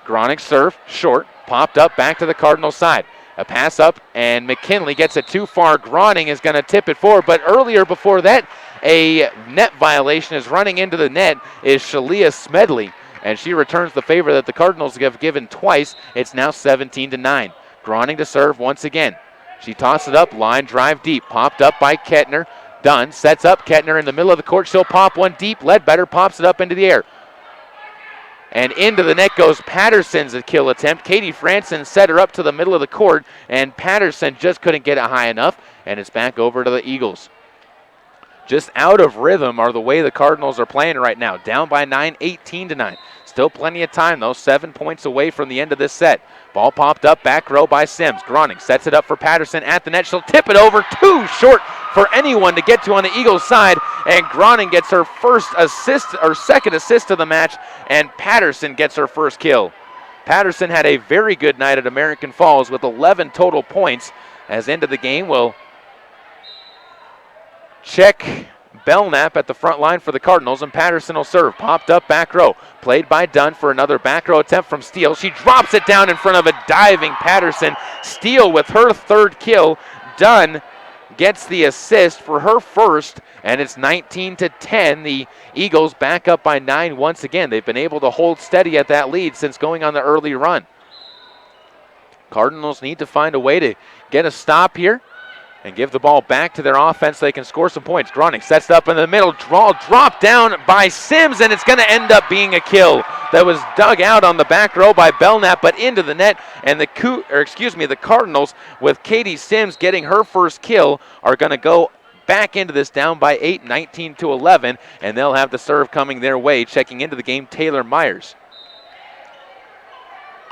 Groning serve, short, popped up back to the Cardinals side. A pass up, and McKinley gets it too far. Groning is going to tip it forward, but earlier before that, a net violation is running into the net is Shalia Smedley, and she returns the favor that the Cardinals have given twice. It's now 17-9. Groning to serve once again. She tosses it up, line drive deep, popped up by Kettner. Dunn sets up Kettner in the middle of the court. She'll pop one deep. Ledbetter pops it up into the air. And into the net goes Patterson's kill attempt. Katie Franson set her up to the middle of the court, and Patterson just couldn't get it high enough, and it's back over to the Eagles. Just out of rhythm are the way the Cardinals are playing right now. Down by 9, 18-9. Still plenty of time, though. 7 points away from the end of this set. Ball popped up back row by Sims. Groning sets it up for Patterson at the net. She'll tip it over. Too short for anyone to get to on the Eagles side. And Groning gets her first assist, or second assist of the match. And Patterson gets her first kill. Patterson had a very good night at American Falls with 11 total points. As end of the game, we'll check Belknap at the front line for the Cardinals, and Patterson will serve. Popped up back row. Played by Dunn for another back row attempt from Steele. She drops it down in front of a diving Patterson. Steele with her third kill. Dunn gets the assist for her first, and it's 19-10. The Eagles back up by 9 once again. They've been able to hold steady at that lead since going on the early run. Cardinals need to find a way to get a stop here and give the ball back to their offense so they can score some points. Groning sets it up in the middle, drop down by Sims, and it's going to end up being a kill. That was dug out on the back row by Belknap, but into the net, and the Cardinals, with Katie Sims getting her first kill, are going to go back into this down by 8, 19-11, and they'll have the serve coming their way. Checking into the game, Taylor Myers.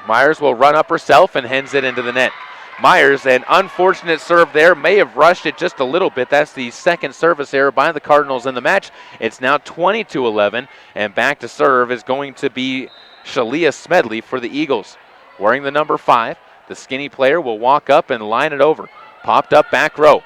Myers will run up herself and hens it into the net. Myers, an unfortunate serve there, may have rushed it just a little bit. That's the second service error by the Cardinals in the match. It's now 20-11, and back to serve is going to be Shalia Smedley for the Eagles. Wearing the number 5, the skinny player will walk up and line it over. Popped up back row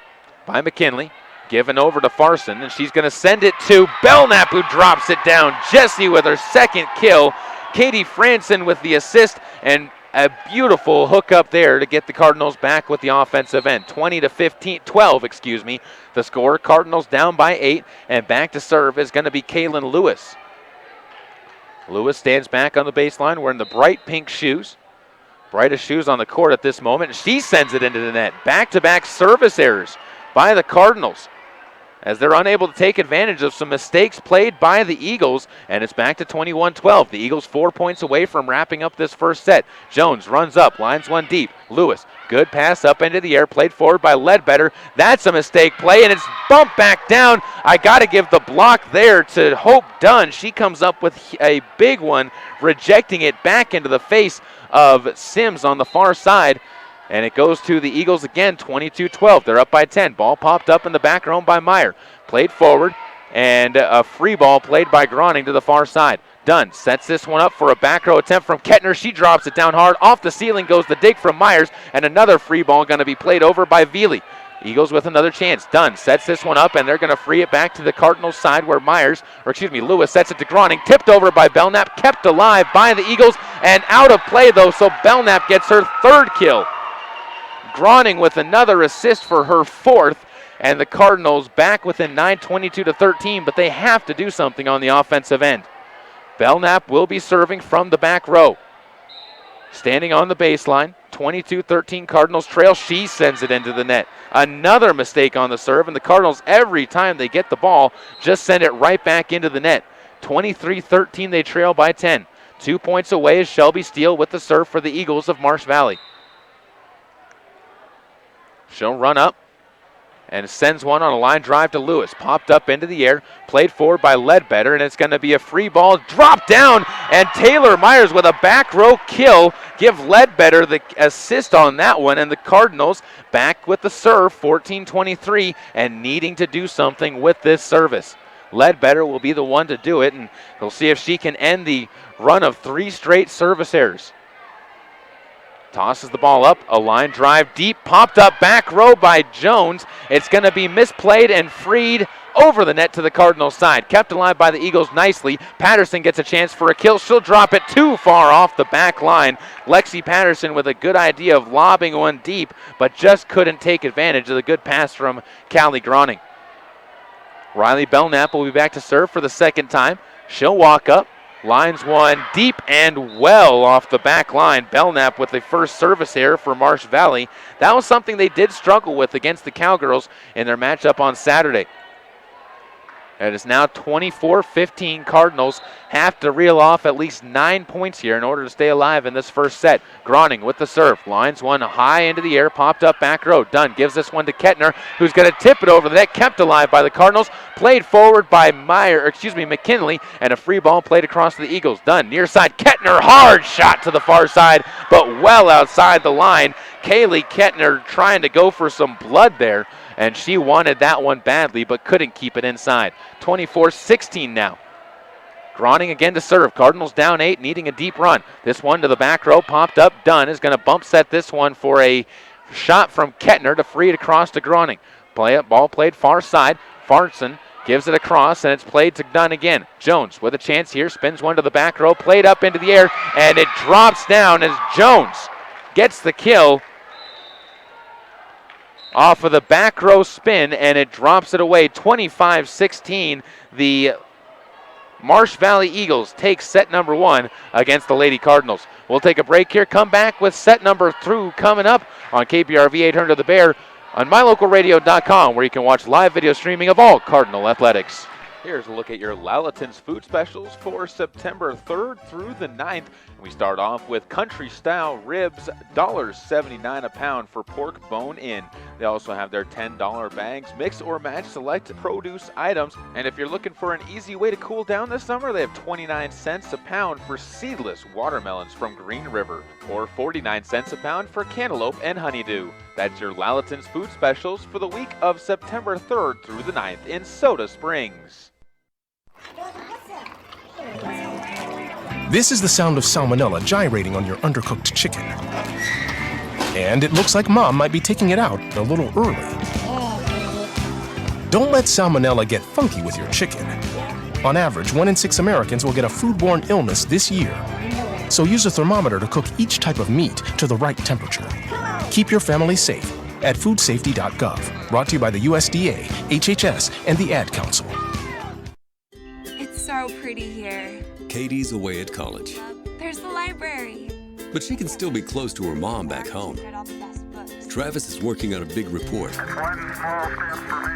by McKinley, given over to Farson, and she's going to send it to Belknap, who drops it down. Jessie with her second kill. Katie Franson with the assist, and a beautiful hook up there to get the Cardinals back with the offensive end. 12, the score. Cardinals down by 8, and back to serve is going to be Kaylin Lewis. Lewis stands back on the baseline wearing the bright pink shoes. Brightest shoes on the court at this moment. She sends it into the net. Back-to-back service errors by the Cardinals, as they're unable to take advantage of some mistakes played by the Eagles, and it's back to 21-12. The Eagles 4 points away from wrapping up this first set. Jones runs up, lines one deep. Lewis, good pass up into the air, played forward by Ledbetter. That's a mistake play, and it's bumped back down. I got to give the block there to Hope Dunn. She comes up with a big one, rejecting it back into the face of Sims on the far side. And it goes to the Eagles again, 22-12. They're up by 10. Ball popped up in the back row by Meyer. Played forward, and a free ball played by Groning to the far side. Dunn sets this one up for a back row attempt from Kettner. She drops it down hard. Off the ceiling goes the dig from Myers, and another free ball going to be played over by Veely. Eagles with another chance. Dunn sets this one up, and they're going to free it back to the Cardinals side where Lewis sets it to Groning. Tipped over by Belknap, kept alive by the Eagles, and out of play though, so Belknap gets her third kill. Groning with another assist for her fourth, and the Cardinals back within 9, 22-13, but they have to do something on the offensive end. Belknap will be serving from the back row. Standing on the baseline, 22-13 Cardinals trail. She sends it into the net. Another mistake on the serve, and the Cardinals, every time they get the ball, just send it right back into the net. 23-13, they trail by 10. 2 points away is Shelby Steele with the serve for the Eagles of Marsh Valley. She'll run up and sends one on a line drive to Lewis. Popped up into the air, played forward by Ledbetter, and it's going to be a free ball. Drop down, and Taylor Myers with a back row kill. Give Ledbetter the assist on that one, and the Cardinals back with the serve, 14-23, and needing to do something with this service. Ledbetter will be the one to do it, and we'll see if she can end the run of 3 straight service errors. Tosses the ball up, a line drive deep, popped up back row by Jones. It's going to be misplayed and freed over the net to the Cardinals side. Kept alive by the Eagles nicely. Patterson gets a chance for a kill. She'll drop it too far off the back line. Lexi Patterson with a good idea of lobbing one deep, but just couldn't take advantage of the good pass from Callie Groning. Riley Belknap will be back to serve for the second time. She'll walk up. Lines one deep and well off the back line. Belknap with the first service error for Marsh Valley. That was something they did struggle with against the Cowgirls in their matchup on Saturday. It is now 24-15. Cardinals have to reel off at least 9 points here in order to stay alive in this first set. Groning with the serve. Lines one high into the air. Popped up back row. Dunn gives this one to Kettner, who's going to tip it over the net. Kept alive by the Cardinals. Played forward by McKinley, and a free ball played across to the Eagles. Dunn near side. Kettner, hard shot to the far side, but well outside the line. Kaylee Kettner trying to go for some blood there, and she wanted that one badly but couldn't keep it inside. 24-16 now. Groning again to serve. Cardinals down 8, needing a deep run. This one to the back row, popped up. Dunn is going to bump set this one for a shot from Kettner to free it across to Groning. Ball played far side. Farnson gives it across, and it's played to Dunn again. Jones with a chance here, spins one to the back row, played up into the air, and it drops down as Jones gets the kill off of the back row spin, and it drops it away. 25-16. The Marsh Valley Eagles take set number 1 against the Lady Cardinals. We'll take a break here, come back with set number 2 coming up on KPRV 800 The Bear on mylocalradio.com, where you can watch live video streaming of all Cardinal athletics. Here's a look at your Lalaton's food specials for September 3rd through the 9th. We start off with country-style ribs, $1.79 a pound for pork bone-in. They also have their $10 bags, mix or match select produce items. And if you're looking for an easy way to cool down this summer, they have 29 cents a pound for seedless watermelons from Green River, or 49 cents a pound for cantaloupe and honeydew. That's your Lalaton's food specials for the week of September 3rd through the 9th in Soda Springs. This is the sound of salmonella gyrating on your undercooked chicken. And it looks like Mom might be taking it out a little early. Don't let salmonella get funky with your chicken. On average, 1 in 6 Americans will get a foodborne illness this year. So use a thermometer to cook each type of meat to the right temperature. Keep your family safe at foodsafety.gov. Brought to you by the USDA, HHS, and the Ad Council. It's so pretty here. Katie's away at college, There's the library. but she can still be close to her mom back home. Travis is working on a big report.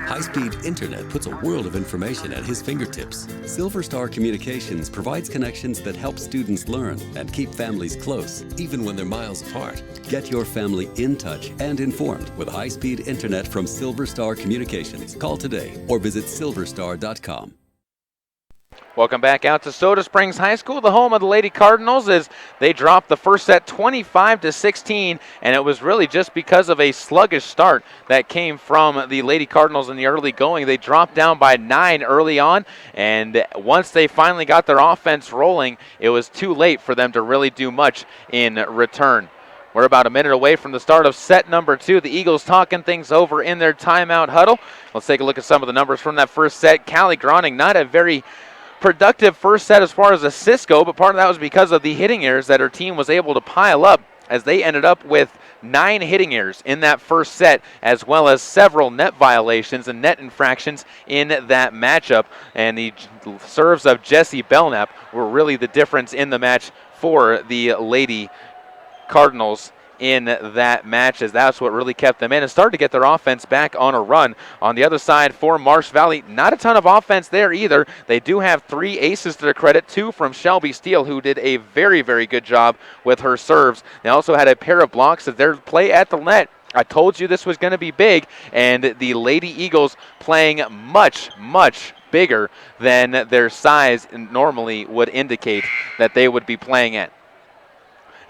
High-speed internet puts a world of information at his fingertips. Silver Star Communications provides connections that help students learn and keep families close, even when they're miles apart. Get your family in touch and informed with high-speed internet from Silver Star Communications. Call today or visit silverstar.com. Welcome back out to Soda Springs High School, the home of the Lady Cardinals, as they dropped the first set 25-16, and it was really just because of a sluggish start that came from the Lady Cardinals in the early going. They dropped down by 9 early on, and once they finally got their offense rolling, it was too late for them to really do much in return. We're about a minute away from the start of set number 2. The Eagles talking things over in their timeout huddle. Let's take a look at some of the numbers from that first set. Callie Groning, not a very productive first set as far as assists go, but part of that was because of the hitting errors that her team was able to pile up, as they ended up with 9 hitting errors in that first set, as well as several net violations and net infractions in that matchup. And the serves of Jessie Belknap were really the difference in the match for the Lady Cardinals in that match, as that's what really kept them in and started to get their offense back on a run. On the other side for Marsh Valley, not a ton of offense there either. They do have 3 aces to their credit, 2 from Shelby Steele, who did a very, very good job with her serves. They also had a pair of blocks at their play at the net. I told you this was going to be big, and the Lady Eagles playing much, much bigger than their size normally would indicate that they would be playing at.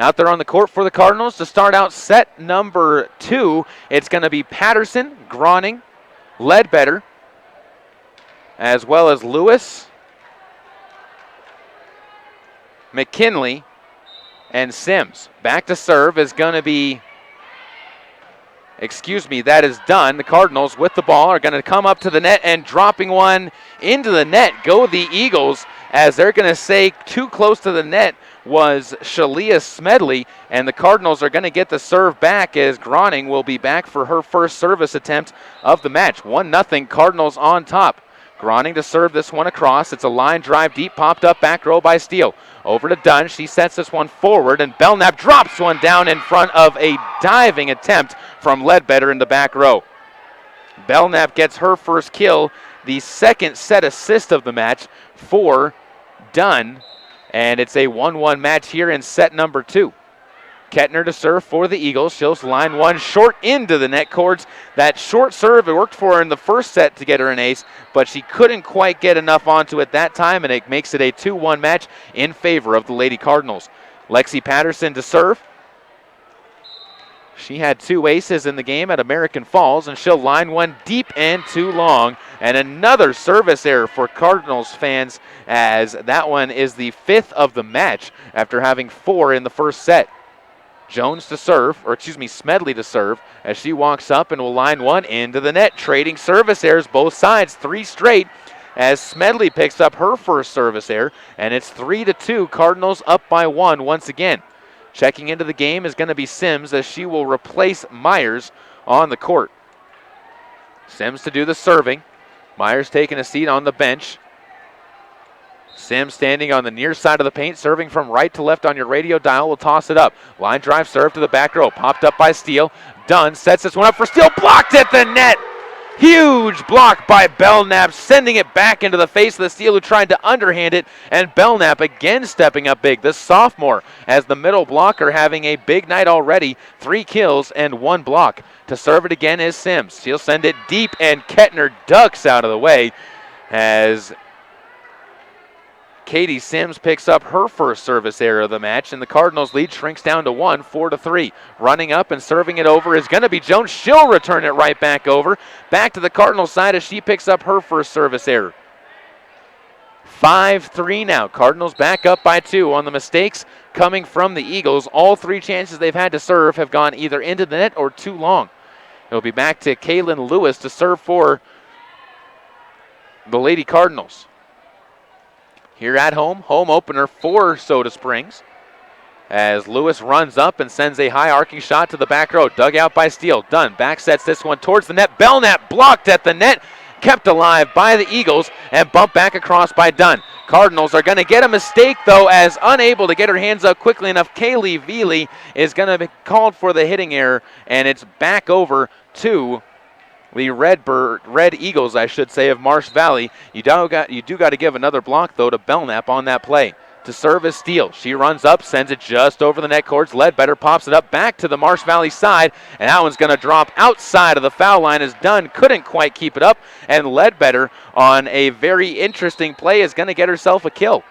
Out there on the court for the Cardinals to start out set number 2. It's going to be Patterson, Groning, Ledbetter, as well as Lewis, McKinley, and Sims. Back to serve is going to be, that is done. The Cardinals with the ball are going to come up to the net, and dropping one into the net go the Eagles, as they're going to say too close to the net was Shalia Smedley, and the Cardinals are going to get the serve back, as Groning will be back for her first service attempt of the match. 1-0 Cardinals on top. Groning to serve this one across. It's a line drive deep, popped up back row by Steele. Over to Dunn. She sets this one forward, and Belknap drops one down in front of a diving attempt from Ledbetter in the back row. Belknap gets her first kill, the second set assist of the match for Dunn, and it's a 1-1 match here in set number 2. Kettner to serve for the Eagles. She'll line one short into the net cords. That short serve, it worked for her in the first set to get her an ace, but she couldn't quite get enough onto it that time, and it makes it a 2-1 match in favor of the Lady Cardinals. Lexi Patterson to serve. She had 2 aces in the game at American Falls, and she'll line one deep and too long. And another service error for Cardinals fans, as that one is the 5th of the match after having 4 in the first set. Jones to serve, Smedley to serve, as she walks up and will line one into the net. Trading service errors both sides, 3 straight, as Smedley picks up her first service error, and it's 3-2, Cardinals up by 1 once again. Checking into the game is going to be Sims, as she will replace Myers on the court. Sims to do the serving. Myers taking a seat on the bench. Sims standing on the near side of the paint, serving from right to left on your radio dial. Will toss it up. Line drive serve to the back row. Popped up by Steele. Dunn sets this one up for Steele. Blocked at the net. Huge block by Belknap, sending it back into the face of the Steele, who tried to underhand it, and Belknap again stepping up big. The sophomore, as the middle blocker, having a big night already. 3 kills and 1 block. To serve it again is Sims. She'll send it deep, and Kettner ducks out of the way, as Katie Sims picks up her first service error of the match, and the Cardinals' lead shrinks down to 1, 4-3. Running up and serving it over is going to be Jones. She'll return it right back over. Back to the Cardinals' side as she picks up her first service error. 5-3 now. Cardinals back up by 2 on the mistakes coming from the Eagles. All 3 chances they've had to serve have gone either into the net or too long. It'll be back to Kaylin Lewis to serve for the Lady Cardinals. Here at home opener for Soda Springs, as Lewis runs up and sends a high arcing shot to the back row. Dug out by Steele. Dunn back sets this one towards the net. Belknap blocked at the net, kept alive by the Eagles, and bumped back across by Dunn. Cardinals are going to get a mistake, though, as unable to get her hands up quickly enough. Kaylee Veely is going to be called for the hitting error, and it's back over to the Red Eagles, I should say, of Marsh Valley. You do got to give another block, though, to Belknap on that play. To serve is Steele. She runs up, sends it just over the net cords. Ledbetter pops it up back to the Marsh Valley side, and that one's going to drop outside of the foul line, as Dunn couldn't quite keep it up, and Ledbetter, on a very interesting play, is going to get herself a kill.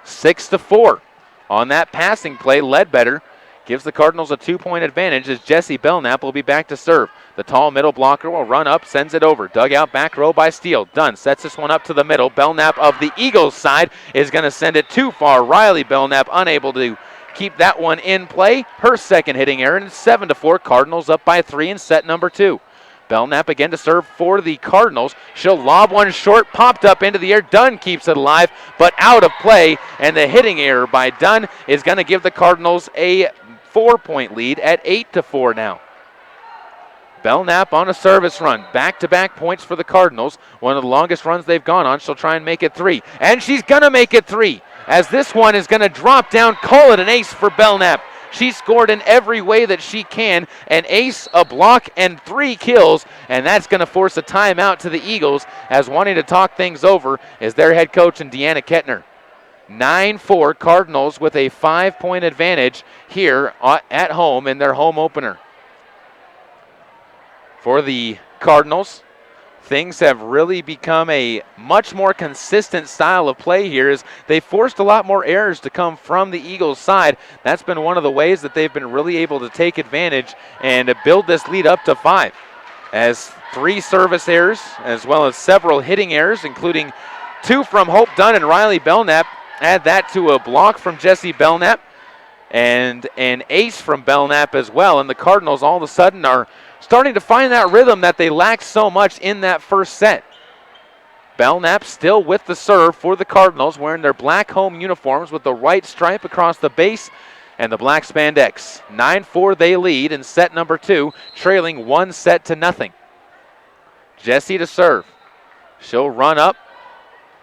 6-4 on that passing play. Ledbetter gives the Cardinals a 2-point advantage, as Jessie Belknap will be back to serve. The tall middle blocker will run up, sends it over. Dug out back row by Steele. Dunn sets this one up to the middle. Belknap of the Eagles side is going to send it too far. Riley Belknap unable to keep that one in play. Her second hitting error, and 7-4. Cardinals up by 3 in set number 2. Belknap again to serve for the Cardinals. She'll lob one short, popped up into the air. Dunn keeps it alive, but out of play, and the hitting error by Dunn is going to give the Cardinals a 4-point lead at 8-4 now. Belknap on a service run. Back-to-back points for the Cardinals. One of the longest runs they've gone on. She'll try and make it 3. And she's going to make it 3, as this one is going to drop down. Call it an ace for Belknap. She scored in every way that she can. An ace, a block, and 3 kills, and that's going to force a timeout to the Eagles, as wanting to talk things over is their head coach and Deanna Kettner. 9-4 Cardinals with a 5-point advantage here at home in their home opener. For the Cardinals, things have really become a much more consistent style of play here as they forced a lot more errors to come from the Eagles side. That's been one of the ways that they've been really able to take advantage and build this lead up to 5. As 3 service errors as well as several hitting errors, including 2 from Hope Dunn and Riley Belknap. Add that to a block from Jessie Belknap and an ace from Belknap as well. And the Cardinals all of a sudden are starting to find that rhythm that they lacked so much in that first set. Belknap still with the serve for the Cardinals, wearing their black home uniforms with the white stripe across the base and the black spandex. 9-4 they lead in set number 2, trailing 1-0. Jessie to serve. She'll run up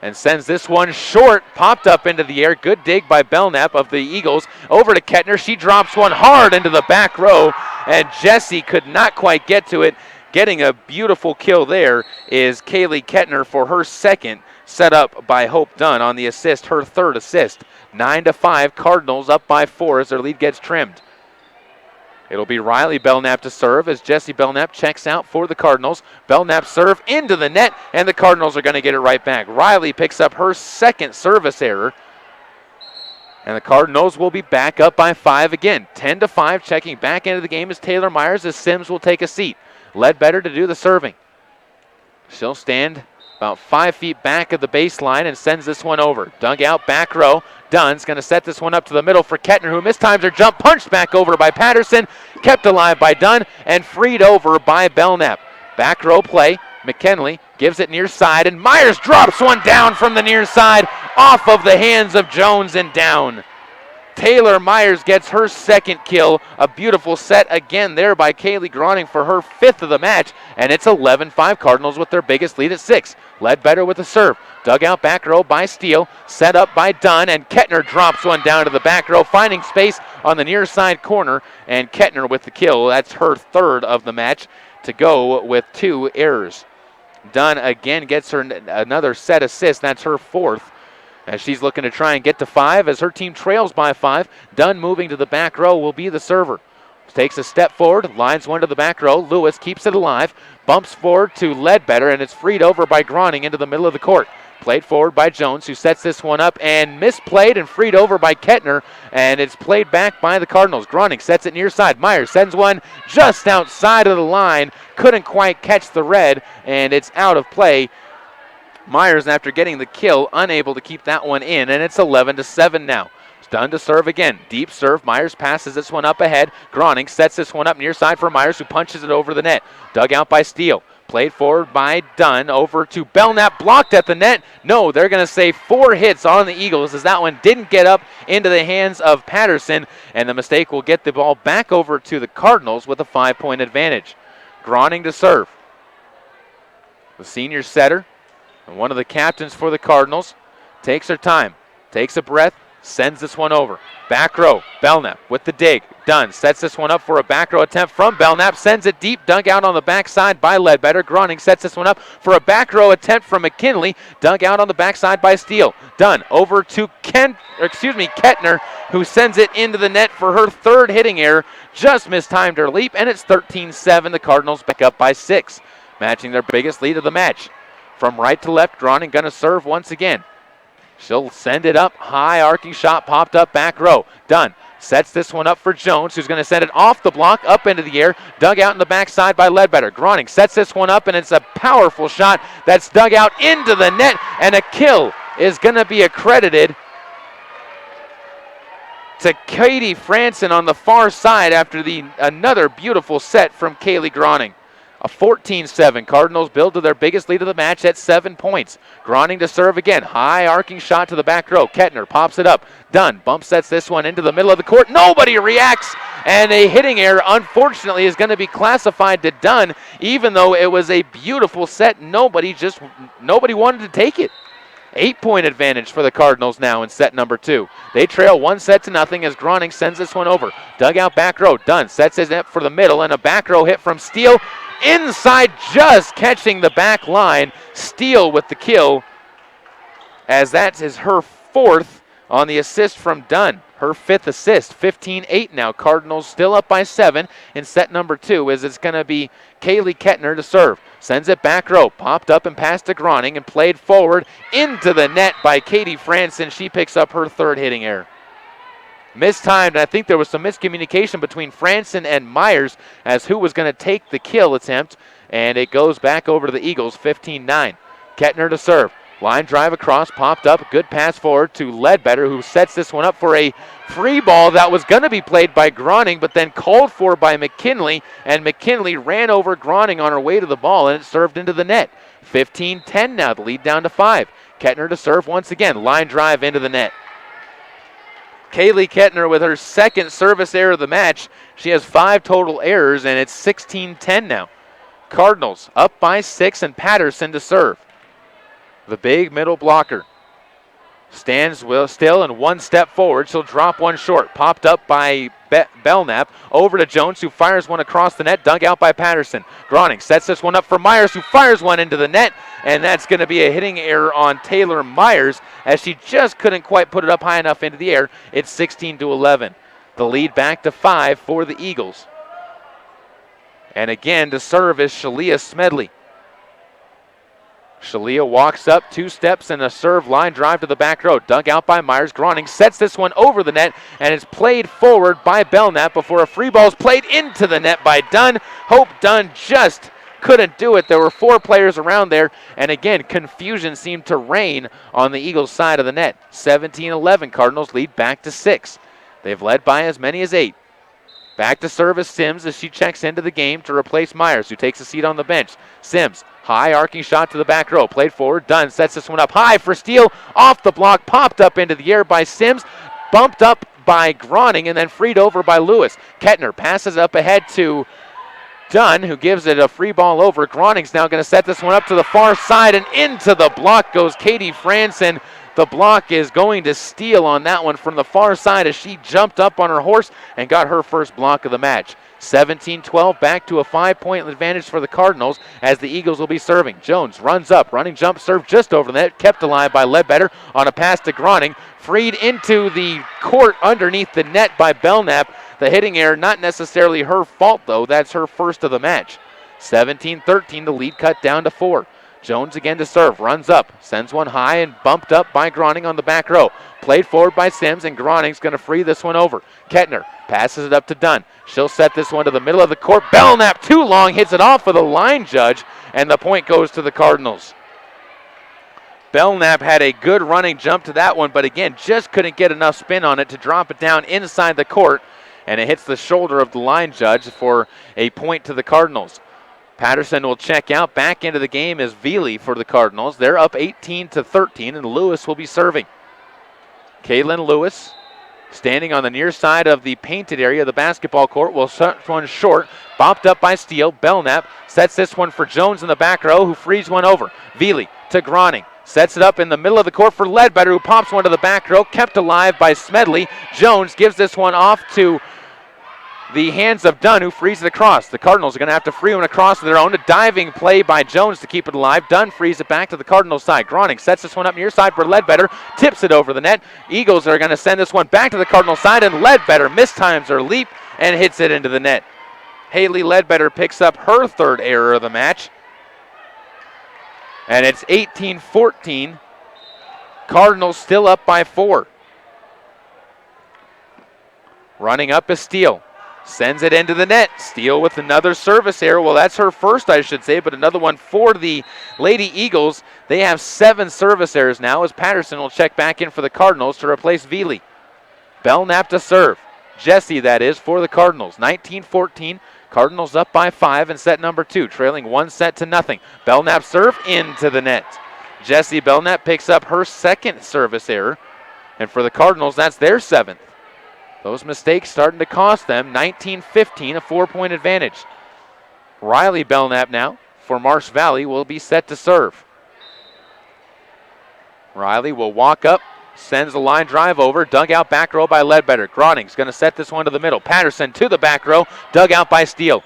and sends this one short, popped up into the air. Good dig by Belknap of the Eagles. Over to Kettner. She drops one hard into the back row, and Jessie could not quite get to it. Getting a beautiful kill there is Kaylee Kettner for her second, set up by Hope Dunn on the assist, her third assist. 9-5, Cardinals up by 4 as their lead gets trimmed. It'll be Riley Belknap to serve as Jessie Belknap checks out for the Cardinals. Belknap serve into the net, and the Cardinals are going to get it right back. Riley picks up her second service error, and the Cardinals will be back up by 5 again. 10-5, checking back into the game is Taylor Myers as Sims will take a seat. Ledbetter to do the serving. She'll stand about 5 feet back of the baseline and sends this one over. Dug out back row. Dunn's going to set this one up to the middle for Kettner, who mistimes her jump, punched back over by Patterson, kept alive by Dunn, and freed over by Belknap. Back row play. McKinley gives it near side, and Myers drops one down from the near side, off of the hands of Jones and down. Taylor Myers gets her second kill. A beautiful set again there by Kaylee Groning for her 5th of the match, and it's 11-5 Cardinals with their biggest lead at 6. Ledbetter with a serve. Dug out back row by Steele, set up by Dunn, and Kettner drops one down to the back row, finding space on the near side corner, and Kettner with the kill. That's her 3rd of the match to go with 2 errors. Dunn again gets her another set assist. That's her 4th. As she's looking to try and get to 5 as her team trails by 5. Dunn moving to the back row will be the server. Takes a step forward, lines one to the back row. Lewis keeps it alive, bumps forward to Ledbetter, and it's freed over by Groning into the middle of the court. Played forward by Jones, who sets this one up and misplayed and freed over by Kettner, and it's played back by the Cardinals. Groning sets it near side. Myers sends one just outside of the line. Couldn't quite catch the red, and it's out of play. Myers, after getting the kill, unable to keep that one in, and it's 11-7 now. Dunn to serve again. Deep serve. Myers passes this one up ahead. Groning sets this one up near side for Myers, who punches it over the net. Dug out by Steele. Played forward by Dunn. Over to Belknap. Blocked at the net. No, they're going to say 4 hits on the Eagles as that one didn't get up into the hands of Patterson, and the mistake will get the ball back over to the Cardinals with a 5-point advantage. Groning to serve. The senior setter and one of the captains for the Cardinals takes her time, takes a breath, sends this one over. Back row, Belknap with the dig. Dunn sets this one up for a back row attempt from Belknap, sends it deep, dug out on the backside by Ledbetter. Groning sets this one up for a back row attempt from McKinley, dug out on the backside by Steele. Dunn over to Kettner, who sends it into the net for her 3rd hitting error. Just mistimed her leap, and it's 13-7. The Cardinals back up by 6, matching their biggest lead of the match. From right to left, Groning going to serve once again. She'll send it up high, arcing shot popped up back row. Dunn sets this one up for Jones, who's going to send it off the block, up into the air, dug out in the backside by Ledbetter. Groning sets this one up, and it's a powerful shot that's dug out into the net, and a kill is going to be accredited to Katie Franson on the far side after another beautiful set from Kaylee Groning. A 14-7. Cardinals build to their biggest lead of the match at 7 points. Groning to serve again. High arcing shot to the back row. Kettner pops it up. Dunn bump sets this one into the middle of the court. Nobody reacts, and a hitting error, unfortunately, is going to be classified to Dunn, even though it was a beautiful set. Nobody wanted to take it. 8-point advantage for the Cardinals now in set number 2. They trail 1-0 as Groning sends this one over. Dugout back row. Dunn sets his net for the middle, and a back row hit from Steele. Inside, just catching the back line. Steele with the kill, as that is her 4th on the assist from Dunn. Her 5th assist, 15-8 now. Cardinals still up by 7 in set number 2, as it's going to be Kaylee Kettner to serve. Sends it back row, popped up and passed to Groning and played forward into the net by Katie Franson. She picks up her 3rd hitting error. Mistimed, and I think there was some miscommunication between Franson and Myers as who was going to take the kill attempt, and it goes back over to the Eagles, 15-9. Kettner to serve. Line drive across, popped up, good pass forward to Ledbetter, who sets this one up for a free ball that was going to be played by Groning, but then called for by McKinley, and McKinley ran over Groning on her way to the ball, and it served into the net. 15-10 now, the lead down to 5. Kettner to serve once again, line drive into the net. Kaylee Kettner with her 2nd service error of the match. She has 5 total errors, and it's 16-10 now. Cardinals up by 6, and Patterson to serve. The big middle blocker stands still and 1 step forward. She'll drop one short. Popped up by Belknap. Over to Jones, who fires one across the net. Dug out by Patterson. Groning sets this one up for Myers, who fires one into the net. And that's going to be a hitting error on Taylor Myers, as she just couldn't quite put it up high enough into the air. It's 16-11. The lead back to 5 for the Eagles. And again, to serve is Shalia Smedley. Shalia walks up 2 steps and a serve line drive to the back row. Dug out by Myers. Groning sets this one over the net, and it's played forward by Belknap before a free ball is played into the net by Dunn. Hope Dunn just couldn't do it. There were 4 players around there, and again, confusion seemed to reign on the Eagles' side of the net. 17-11, Cardinals lead back to 6. They've led by as many as 8. Back to service Sims as she checks into the game to replace Myers, who takes a seat on the bench. Sims, high arcing shot to the back row, played forward. Dunn sets this one up high for Steele, off the block, popped up into the air by Sims, bumped up by Groning, and then freed over by Lewis. Kettner passes up ahead to Dunn, who gives it a free ball over. Groning's now going to set this one up to the far side, and into the block goes Katie Franson. The block is going to Steele on that one from the far side as she jumped up on her horse and got her first block of the match. 17-12, back to a 5-point advantage for the Cardinals as the Eagles will be serving. Jones runs up, running jump serve just over the net, kept alive by Ledbetter on a pass to Groning, freed into the court underneath the net by Belknap. The hitting error, not necessarily her fault though, that's her first of the match. 17-13, the lead cut down to 4. Jones again to serve, runs up, sends one high and bumped up by Groning on the back row. Played forward by Sims, and Groning's going to free this one over. Kettner passes it up to Dunn. She'll set this one to the middle of the court. Belknap too long, hits it off of the line judge, and the point goes to the Cardinals. Belknap had a good running jump to that one, but again, just couldn't get enough spin on it to drop it down inside the court, and it hits the shoulder of the line judge for a point to the Cardinals. Patterson will check out. Back into the game is Veely for the Cardinals. They're up 18-13, and Lewis will be serving. Kaylin Lewis, standing on the near side of the painted area of the basketball court, will set one short. Bopped up by Steele. Belknap sets this one for Jones in the back row, who frees one over. Veely to Groning. Sets it up in the middle of the court for Ledbetter, who pops one to the back row, kept alive by Smedley. Jones gives this one off to the hands of Dunn, who frees it across. The Cardinals are going to have to free one across their own. A diving play by Jones to keep it alive. Dunn frees it back to the Cardinals side. Groning sets this one up near side for Ledbetter. Tips it over the net. Eagles are going to send this one back to the Cardinals side, and Ledbetter mistimes her leap and hits it into the net. Haley Ledbetter picks up her 3rd error of the match. And it's 18-14. Cardinals still up by 4. Running up is Steele. Sends it into the net. Steele with another service error. Well, that's her first, I should say, but another one for the Lady Eagles. They have 7 service errors now as Patterson will check back in for the Cardinals to replace Veely. Belknap to serve. Jesse, that is, for the Cardinals. 19-14. Cardinals up by 5 in set number 2, trailing 1-0. Belknap serve into the net. Jesse Belknap picks up her 2nd service error, and for the Cardinals, that's their 7th. Those mistakes starting to cost them. 19-15, a 4-point advantage. Riley Belknap now for Marsh Valley will be set to serve. Riley will walk up, sends a line drive over, dug out back row by Ledbetter. Groning's going to set this one to the middle. Patterson to the back row, dug out by Steele.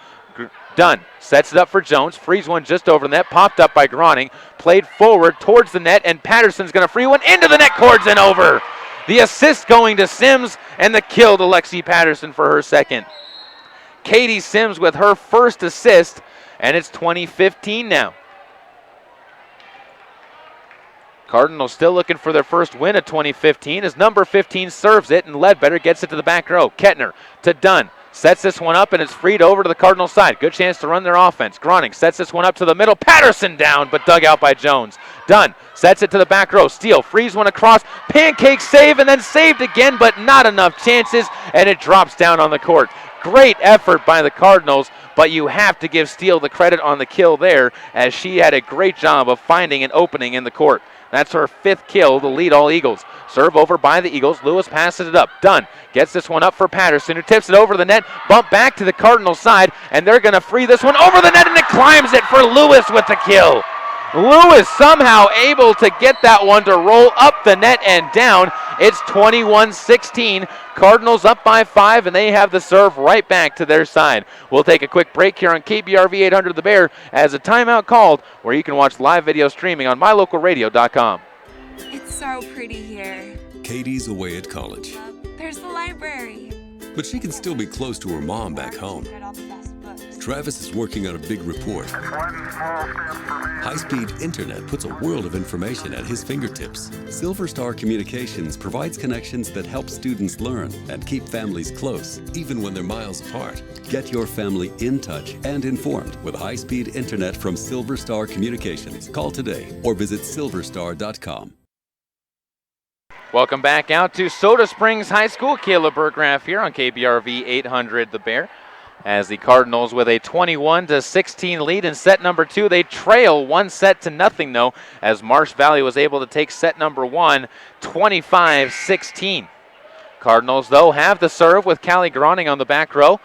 Dunn sets it up for Jones, frees one just over the net, popped up by Groning, played forward towards the net, and Patterson's going to free one into the net cords and over. The assist going to Sims, and the kill to Lexi Patterson for her second. Katie Sims with her first assist, and it's 20-15 now. Cardinals still looking for their first win of 2015 as number 15 serves it, and Ledbetter gets it to the back row. Kettner to Dunn. Sets this one up, and it's freed over to the Cardinal side. Good chance to run their offense. Groning sets this one up to the middle. Patterson down, but dug out by Jones. Dunn sets it to the back row. Steele frees one across. Pancake save, and then saved again, but not enough chances, and it drops down on the court. Great effort by the Cardinals, but you have to give Steele the credit on the kill there, as she had a great job of finding an opening in the court. That's her fifth kill to lead all Eagles. Serve over by the Eagles. Lewis passes it up. Dunn gets this one up for Patterson, who tips it over the net. Bump back to the Cardinal side, and they're going to free this one over the net, and it climbs it for Lewis with the kill. Lewis somehow able to get that one to roll up the net and down. It's 21-16. Cardinals up by 5, and they have the serve right back to their side. We'll take a quick break here on KBRV 800 The Bear as a timeout called, where you can watch live video streaming on mylocalradio.com. It's so pretty here. Katie's away at college, There's the library. but she can still be close to her mom back home. Travis is working on a big report. High-speed internet puts a world of information at his fingertips. Silver Star Communications provides connections that help students learn and keep families close, even when they're miles apart. Get your family in touch and informed with high-speed internet from Silver Star Communications. Call today or visit silverstar.com. Welcome back out to Soda Springs High School. Kayla Burgraff here on KBRV 800 The Bear. As the Cardinals with a 21-16 lead in set number 2. They trail 1-0 though, as Marsh Valley was able to take set number 1, 25-16. Cardinals though have the serve with Callie Groning on the back row,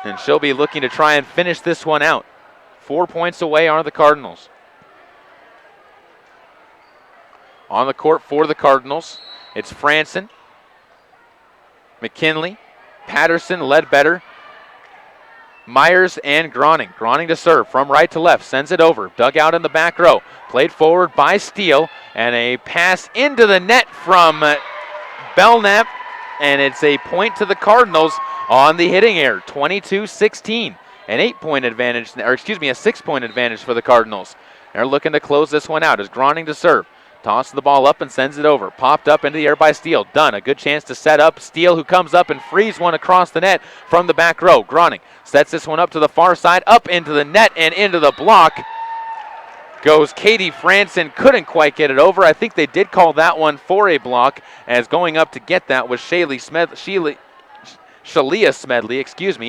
and she'll be looking to try and finish this one out. 4 points away are the Cardinals. On the court for the Cardinals, it's Franson, McKinley, Patterson, Ledbetter, Myers, and Groning. Groning to serve from right to left, sends it over, dug out in the back row, played forward by Steele, and a pass into the net from Belknap, and it's a point to the Cardinals on the hitting error, 22-16. An 8-point advantage, or excuse me, a 6-point advantage for the Cardinals. They're looking to close this one out as Groning to serve. Tosses the ball up and sends it over. Popped up into the air by Steele. Dunn, a good chance to set up. Steele, who comes up and frees one across the net from the back row. Groning sets this one up to the far side, up into the net and into the block. Goes Katie Franson, couldn't quite get it over. I think they did call that one for a block, as going up to get that was Shalia Smedley,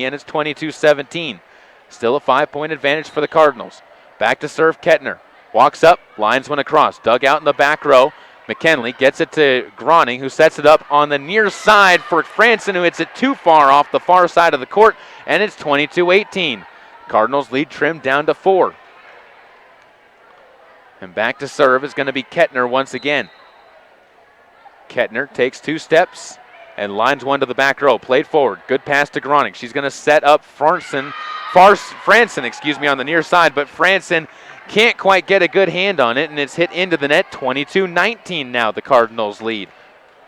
and it's 22-17. Still a 5-point advantage for the Cardinals. Back to serve Kettner. Walks up, lines one across, dug out in the back row. McKinley gets it to Groning, who sets it up on the near side for Franson, who hits it too far off the far side of the court, and it's 22-18. Cardinals lead trimmed down to 4. And back to serve is going to be Kettner once again. Kettner takes 2 steps and lines one to the back row. Played forward, good pass to Groning. She's going to set up Franson, on the near side, but Franson can't quite get a good hand on it, and it's hit into the net. 22-19 now the Cardinals lead.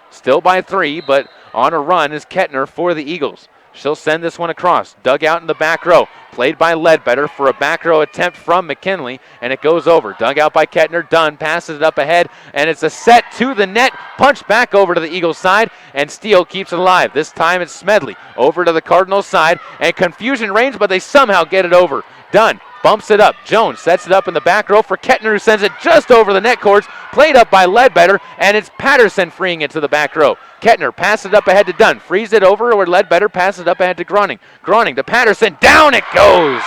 Still by 3, but on a run is Kettner for the Eagles. She'll send this one across. Dug out in the back row. Played by Ledbetter for a back row attempt from McKinley, and it goes over. Dug out by Kettner. Dunn passes it up ahead, and it's a set to the net. Punched back over to the Eagles side, and Steele keeps it alive. This time it's Smedley over to the Cardinals side, and confusion reigns, but they somehow get it over. Dunn bumps it up. Jones sets it up in the back row for Kettner, who sends it just over the net cords. Played up by Ledbetter, and it's Patterson freeing it to the back row. Kettner passes it up ahead to Dunn. Frees it over, or Ledbetter passes it up ahead to Groning. Groning to Patterson. Down it goes!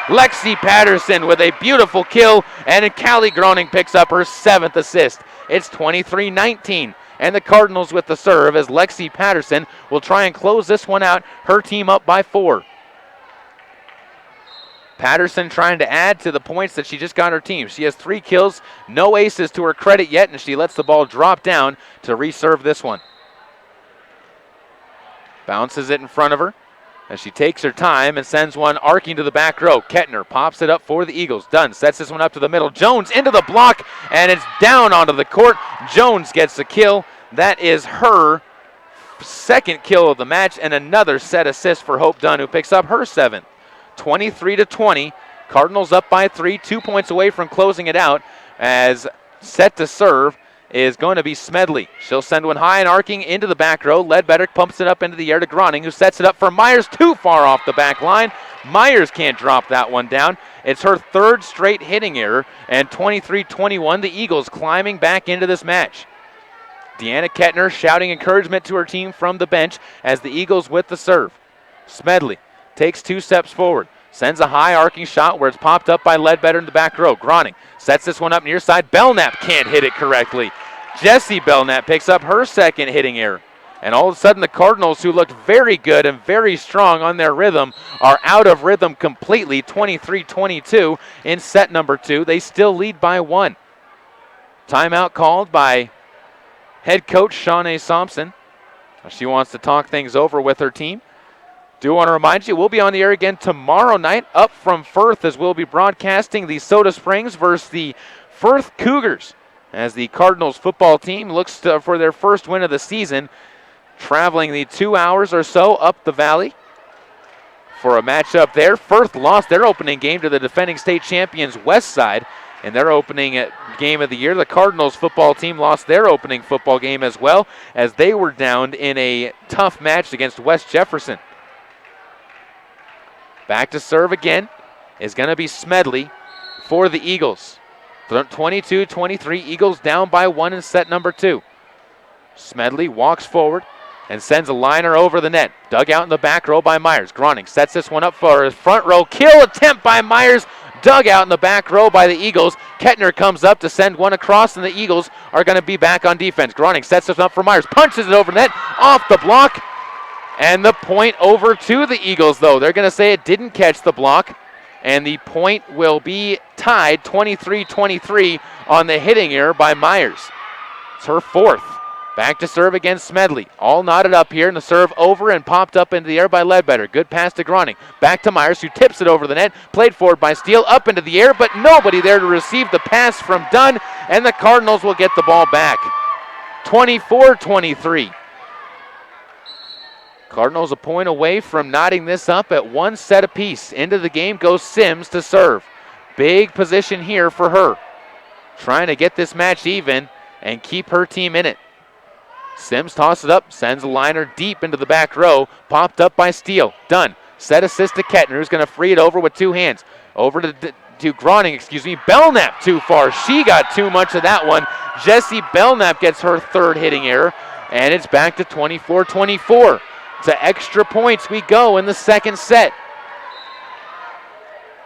Lexi Patterson with a beautiful kill, and Callie Groning picks up her 7th assist. It's 23-19, and the Cardinals with the serve, as Lexi Patterson will try and close this one out. Her team up by 4. Patterson trying to add to the points that she just got her team. She has 3 kills, no aces to her credit yet, and she lets the ball drop down to reserve this one. Bounces it in front of her as she takes her time and sends one arcing to the back row. Kettner pops it up for the Eagles. Dunn sets this one up to the middle. Jones into the block, and it's down onto the court. Jones gets the kill. That is her 2nd kill of the match, and another set assist for Hope Dunn, who picks up her 7th. 23-20. Cardinals up by 3, 2 points away from closing it out, as set to serve is going to be Smedley. She'll send one high and arcing into the back row. Ledbetter pumps it up into the air to Groning, who sets it up for Myers, too far off the back line. Myers can't drop that one down. It's her 3rd straight hitting error, and 23-21, the Eagles climbing back into this match. Deanna Kettner shouting encouragement to her team from the bench as the Eagles with the serve. Smedley takes 2 steps forward, sends a high arcing shot where it's popped up by Ledbetter in the back row. Groning sets this one up near side. Belknap can't hit it correctly. Jessie Belknap picks up her 2nd hitting error. And all of a sudden the Cardinals, who looked very good and very strong on their rhythm, are out of rhythm completely. 23-22 in set number 2. They still lead by 1. Timeout called by head coach Shawnee Thompson. She wants to talk things over with her team. Do want to remind you, we'll be on the air again tomorrow night up from Firth, as we'll be broadcasting the Soda Springs versus the Firth Cougars, as the Cardinals football team looks for their first win of the season, traveling the 2 hours or so up the valley for a matchup there. Firth lost their opening game to the defending state champions West Side in their opening game of the year. The Cardinals football team lost their opening football game as well, as they were downed in a tough match against West Jefferson. Back to serve again is going to be Smedley for the Eagles. 22-23, Eagles down by 1 in set number 2. Smedley walks forward and sends a liner over the net. Dug out in the back row by Myers. Groning sets this one up for his front row. Kill attempt by Myers. Dug out in the back row by the Eagles. Kettner comes up to send one across, and the Eagles are going to be back on defense. Groning sets this up for Myers. Punches it over the net. Off the block. And the point over to the Eagles, though. They're going to say it didn't catch the block. And the point will be tied 23-23 on the hitting error by Myers. It's her 4th. Back to serve against Smedley. All knotted up here, and the serve over and popped up into the air by Ledbetter. Good pass to Groning. Back to Myers, who tips it over the net. Played forward by Steele, up into the air, but nobody there to receive the pass from Dunn, and the Cardinals will get the ball back. 24-23. Cardinals a point away from knotting this up at 1 set apiece. Into the game goes Sims to serve. Big position here for her. Trying to get this match even and keep her team in it. Sims tosses it up, sends a liner deep into the back row. Popped up by Steele. Dunn. Set assist to Kettner, who's going to free it over with 2 hands. Over to Groning, Belknap too far. She got too much of that one. Jessie Belknap gets her 3rd hitting error, and it's back to 24-24. To extra points we go in the 2nd set.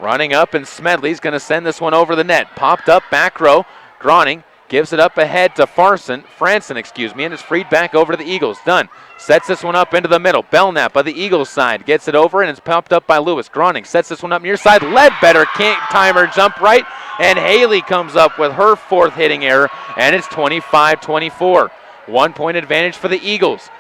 Running up, and Smedley's going to send this one over the net. Popped up back row. Groning gives it up ahead to Franson, and it's freed back over to the Eagles. Dunn sets this one up into the middle. Belknap on the Eagles side gets it over, and it's popped up by Lewis. Groning sets this one up near side. Ledbetter can't time her jump right, and Haley comes up with her 4th hitting error, and it's 25-24. 1 point advantage for the Eagles.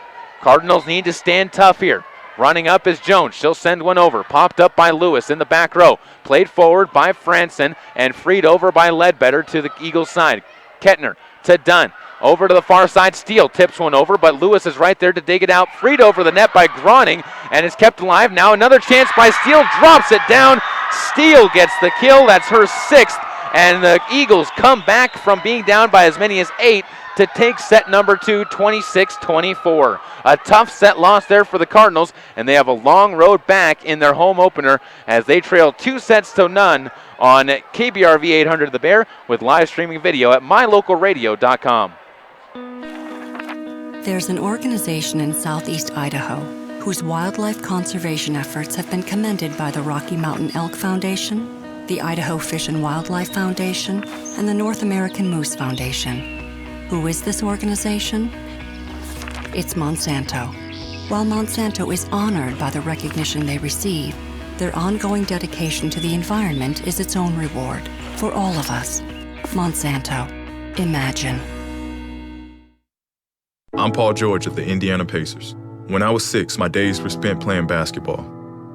Cardinals need to stand tough here. Running up is Jones. She'll send one over. Popped up by Lewis in the back row. Played forward by Franson and freed over by Ledbetter to the Eagles side. Kettner to Dunn. Over to the far side. Steele tips one over, but Lewis is right there to dig it out. Freed over the net by Groning, and is kept alive. Now another chance by Steele. Drops it down. Steele gets the kill. That's her 6th. And the Eagles come back from being down by as many as 8 to take set number 2, 26-24. A tough set loss there for the Cardinals, and they have a long road back in their home opener as they trail 2-0 on KBRV 800 The Bear, with live streaming video at mylocalradio.com. There's an organization in southeast Idaho whose wildlife conservation efforts have been commended by the Rocky Mountain Elk Foundation, the Idaho Fish and Wildlife Foundation, and the North American Moose Foundation. Who is this organization? It's Monsanto. While Monsanto is honored by the recognition they receive, Their ongoing dedication to the environment is its own reward for all of us. Monsanto. Imagine. I'm Paul George of the Indiana Pacers. When I was 6, my days were spent playing basketball.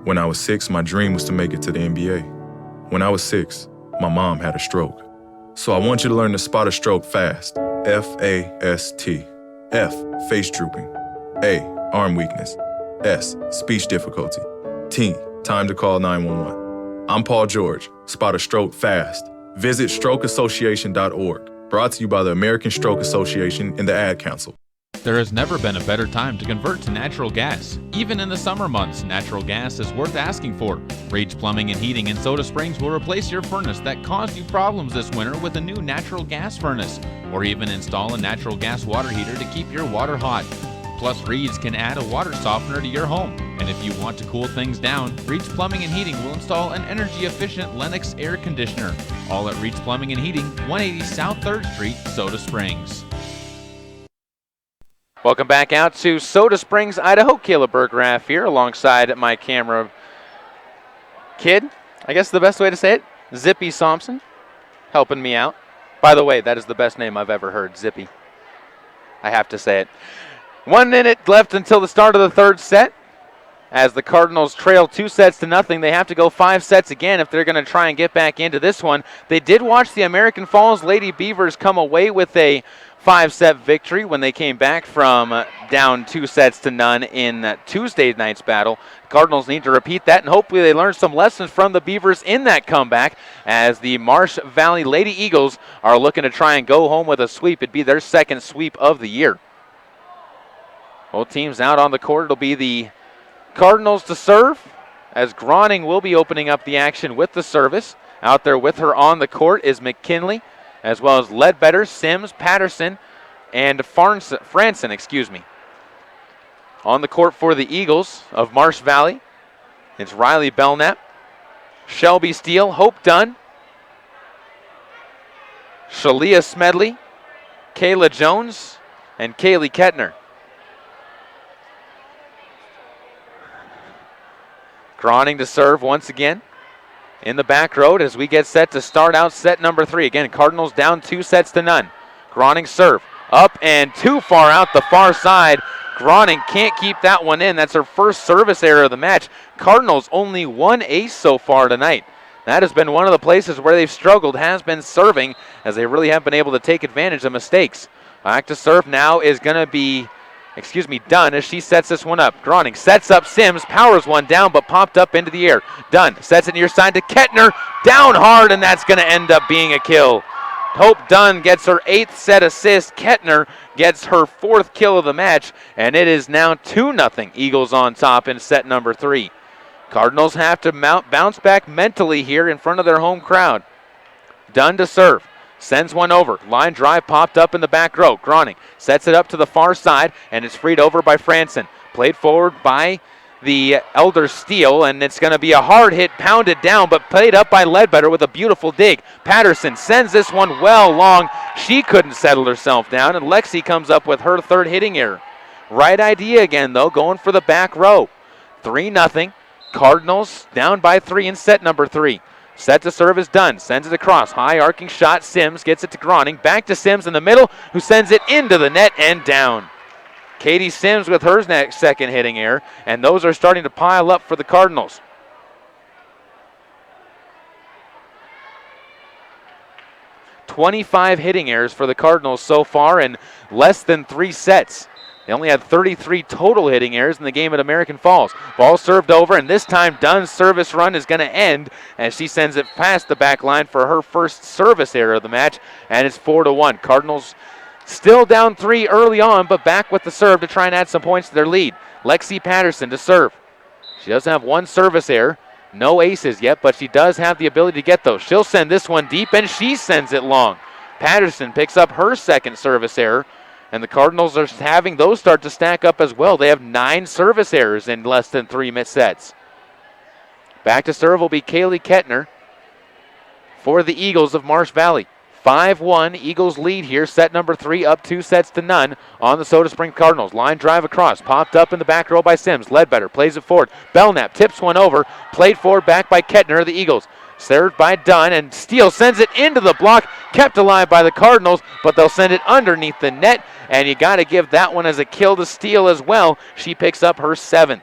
When I was 6, my dream was to make it to the NBA. When I was 6, my mom had a stroke. So I want you to learn to spot a stroke fast. F-A-S-T. F, face drooping. A, arm weakness. S, speech difficulty. T, time to call 911. I'm Paul George. Spot a stroke fast. Visit strokeassociation.org. Brought to you by the American Stroke Association and the Ad Council. There has never been a better time to convert to natural gas. Even in the summer months, natural gas is worth asking for. Rage Plumbing and Heating in Soda Springs will replace your furnace that caused you problems this winter with a new natural gas furnace, or even install a natural gas water heater to keep your water hot. Plus, Reed's can add a water softener to your home. And if you want to cool things down, Reed's Plumbing and Heating will install an energy-efficient Lennox air conditioner. All at Reed's Plumbing and Heating, 180 South 3rd Street, Soda Springs. Welcome back out to Soda Springs, Idaho. Caleb Berggraf here alongside my camera kid. I guess the best way to say it, Zippy Thompson, helping me out. By the way, that is the best name I've ever heard, Zippy. I have to say it. 1 minute left until the start of the third set. As the Cardinals trail 2-0, they have to go 5 sets again if they're going to try and get back into this one. They did watch the American Falls Lady Beavers come away with a 5-set victory when they came back from down 2-0 in Tuesday night's battle. Cardinals need to repeat that, and hopefully they learn some lessons from the Beavers in that comeback, as the Marsh Valley Lady Eagles are looking to try and go home with a sweep. It'd be their second sweep of the year. Both teams out on the court. It'll be the Cardinals to serve, as Groning will be opening up the action with the service. Out there with her on the court is McKinley, as well as Ledbetter, Sims, Patterson, and Franson. On the court for the Eagles of Marsh Valley, it's Riley Belknap, Shelby Steele, Hope Dunn, Shalia Smedley, Kayla Jones, and Kaylee Kettner. Groning to serve once again in the back row as we get set to start out set number 3. Again, Cardinals down 2-0. Groning serve up and too far out the far side. Groning can't keep that one in. That's her first service error of the match. Cardinals only 1 ace so far tonight. That has been one of the places where they've struggled, has been serving, as they really have been able to take advantage of mistakes. Back to serve now is going to be Dunn, as she sets this one up. Groning sets up Sims, powers one down, but popped up into the air. Dunn sets it near side to Kettner, down hard, and that's going to end up being a kill. Hope Dunn gets her 8th set assist. Kettner gets her 4th kill of the match, and it is now 2-0 Eagles on top in set number 3. Cardinals have to bounce back mentally here in front of their home crowd. Dunn to serve. Sends one over. Line drive popped up in the back row. Groning sets it up to the far side, and it's freed over by Franson. Played forward by the Elder Steele, and it's going to be a hard hit, pounded down, but played up by Ledbetter with a beautiful dig. Patterson sends this one well long. She couldn't settle herself down, and Lexi comes up with her 3rd hitting error. Right idea again, though, going for the back row. 3-0. Cardinals down by 3 in set number 3. Set to serve is done. Sends it across. High arcing shot. Sims gets it to Groning. Back to Sims in the middle, who sends it into the net and down. Katie Sims with her second hitting error, and those are starting to pile up for the Cardinals. "25 hitting errors for the Cardinals so far in less than 3 sets. They only had 33 total hitting errors in the game at American Falls. Ball served over, and this time Dunn's service run is going to end as she sends it past the back line for her first service error of the match, and it's 4-1. Cardinals still down 3 early on, but back with the serve to try and add some points to their lead. Lexi Patterson to serve. She does have 1 service error. No aces yet, but she does have the ability to get those. She'll send this one deep, and she sends it long. Patterson picks up her 2nd service error, and the Cardinals are having those start to stack up as well. They have 9 service errors in less than 3 sets. Back to serve will be Kaylee Kettner for the Eagles of Marsh Valley. 5-1, Eagles lead here. Set number 3 up 2-0 on the Soda Springs Cardinals. Line drive across, popped up in the back row by Sims. Ledbetter plays it forward. Belknap tips one over, played forward back by Kettner of the Eagles. Served by Dunn, and Steele sends it into the block, kept alive by the Cardinals, but they'll send it underneath the net, and you got to give that one as a kill to Steele as well. She picks up her 7th.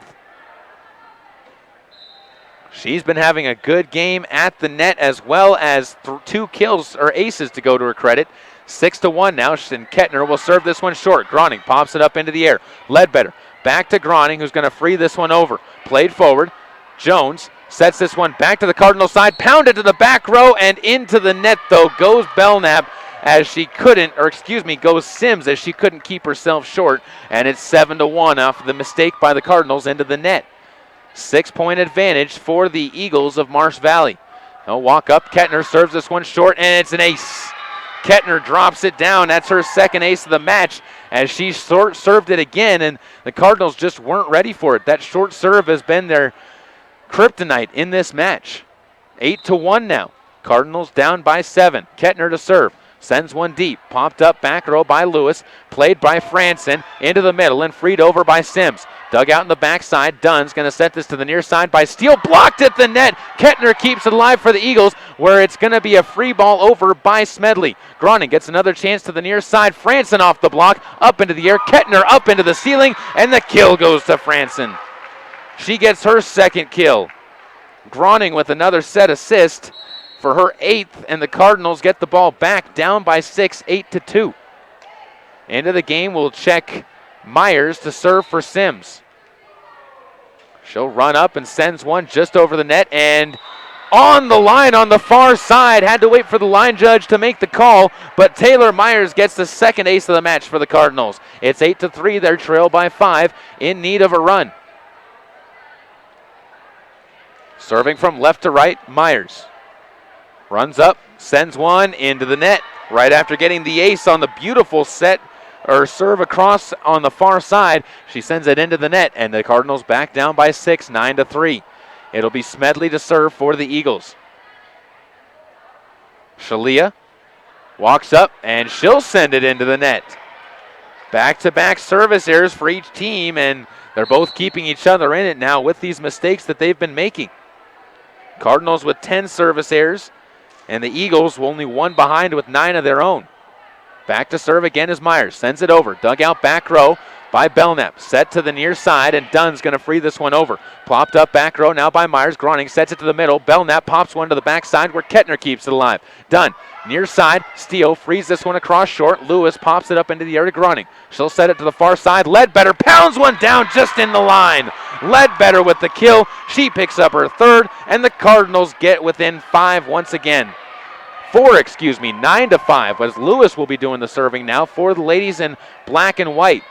She's been having a good game at the net, as well as 2 kills or aces to go to her credit. 6-1 now, and Kettner will serve this one short. Groning pops it up into the air. Ledbetter back to Groning, who's going to free this one over. Played forward. Jones sets this one back to the Cardinal side, pounded to the back row, and into the net, though, goes Belknap as she couldn't, or excuse me, goes Sims as she couldn't keep herself short, and it's 7-1 off the mistake by the Cardinals into the net. 6-point advantage for the Eagles of Marsh Valley. They'll walk up. Kettner serves this one short, and it's an ace. Kettner drops it down. That's her 2nd ace of the match as she served it again, and the Cardinals just weren't ready for it. That short serve has been their kryptonite in this match. 8-1 now. Cardinals down by 7. Kettner to serve. Sends one deep. Popped up back row by Lewis. Played by Franson into the middle and freed over by Sims. Dug out in the backside. Dunn's going to set this to the near side by Steele. Blocked at the net. Kettner keeps it alive for the Eagles, where it's going to be a free ball over by Smedley. Groning gets another chance to the near side. Franson off the block. Up into the air. Kettner up into the ceiling. And the kill goes to Franson. She gets her 2nd kill. Groning with another set assist for her 8th, and the Cardinals get the ball back down by 6, 8-2. Into the game, we'll check Myers to serve for Sims. She'll run up and sends one just over the net, and on the line on the far side. Had to wait for the line judge to make the call, but Taylor Myers gets the 2nd ace of the match for the Cardinals. It's 8-3. They're trailed by 5, in need of a run. Serving from left to right, Myers. Runs up, sends one into the net right after getting the ace on the beautiful set or serve across on the far side. She sends it into the net, and the Cardinals back down by 6, 9-3. It'll be Smedley to serve for the Eagles. Shalia walks up, and she'll send it into the net. Back-to-back service errors for each team, and they're both keeping each other in it now with these mistakes that they've been making. Cardinals with 10 service errors, and the Eagles only 1 behind with 9 of their own. Back to serve again is Myers. Sends it over. Dug out back row by Belknap. Set to the near side, and Dunn's going to free this one over. Plopped up back row now by Myers. Groning sets it to the middle. Belknap pops one to the backside where Kettner keeps it alive. Dunn, near side. Steele frees this one across short. Lewis pops it up into the air to Groning. She'll set it to the far side. Ledbetter pounds one down just in the line. Ledbetter with the kill. She picks up her 3rd, and the Cardinals get within 5 once again. 9-5, as Lewis will be doing the serving now for the ladies in black and white.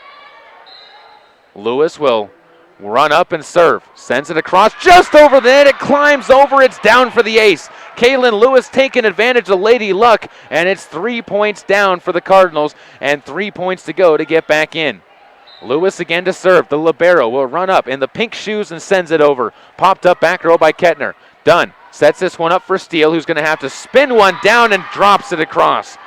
Lewis will run up and serve. Sends it across just over the net. It climbs over. It's down for the ace. Kaylin Lewis taking advantage of Lady Luck, and it's 3 points down for the Cardinals and 3 points to go to get back in. Lewis again to serve. The libero will run up in the pink shoes and sends it over. Popped up back row by Kettner. Dunn sets this one up for Steele, who's going to have to spin one down and drops it across.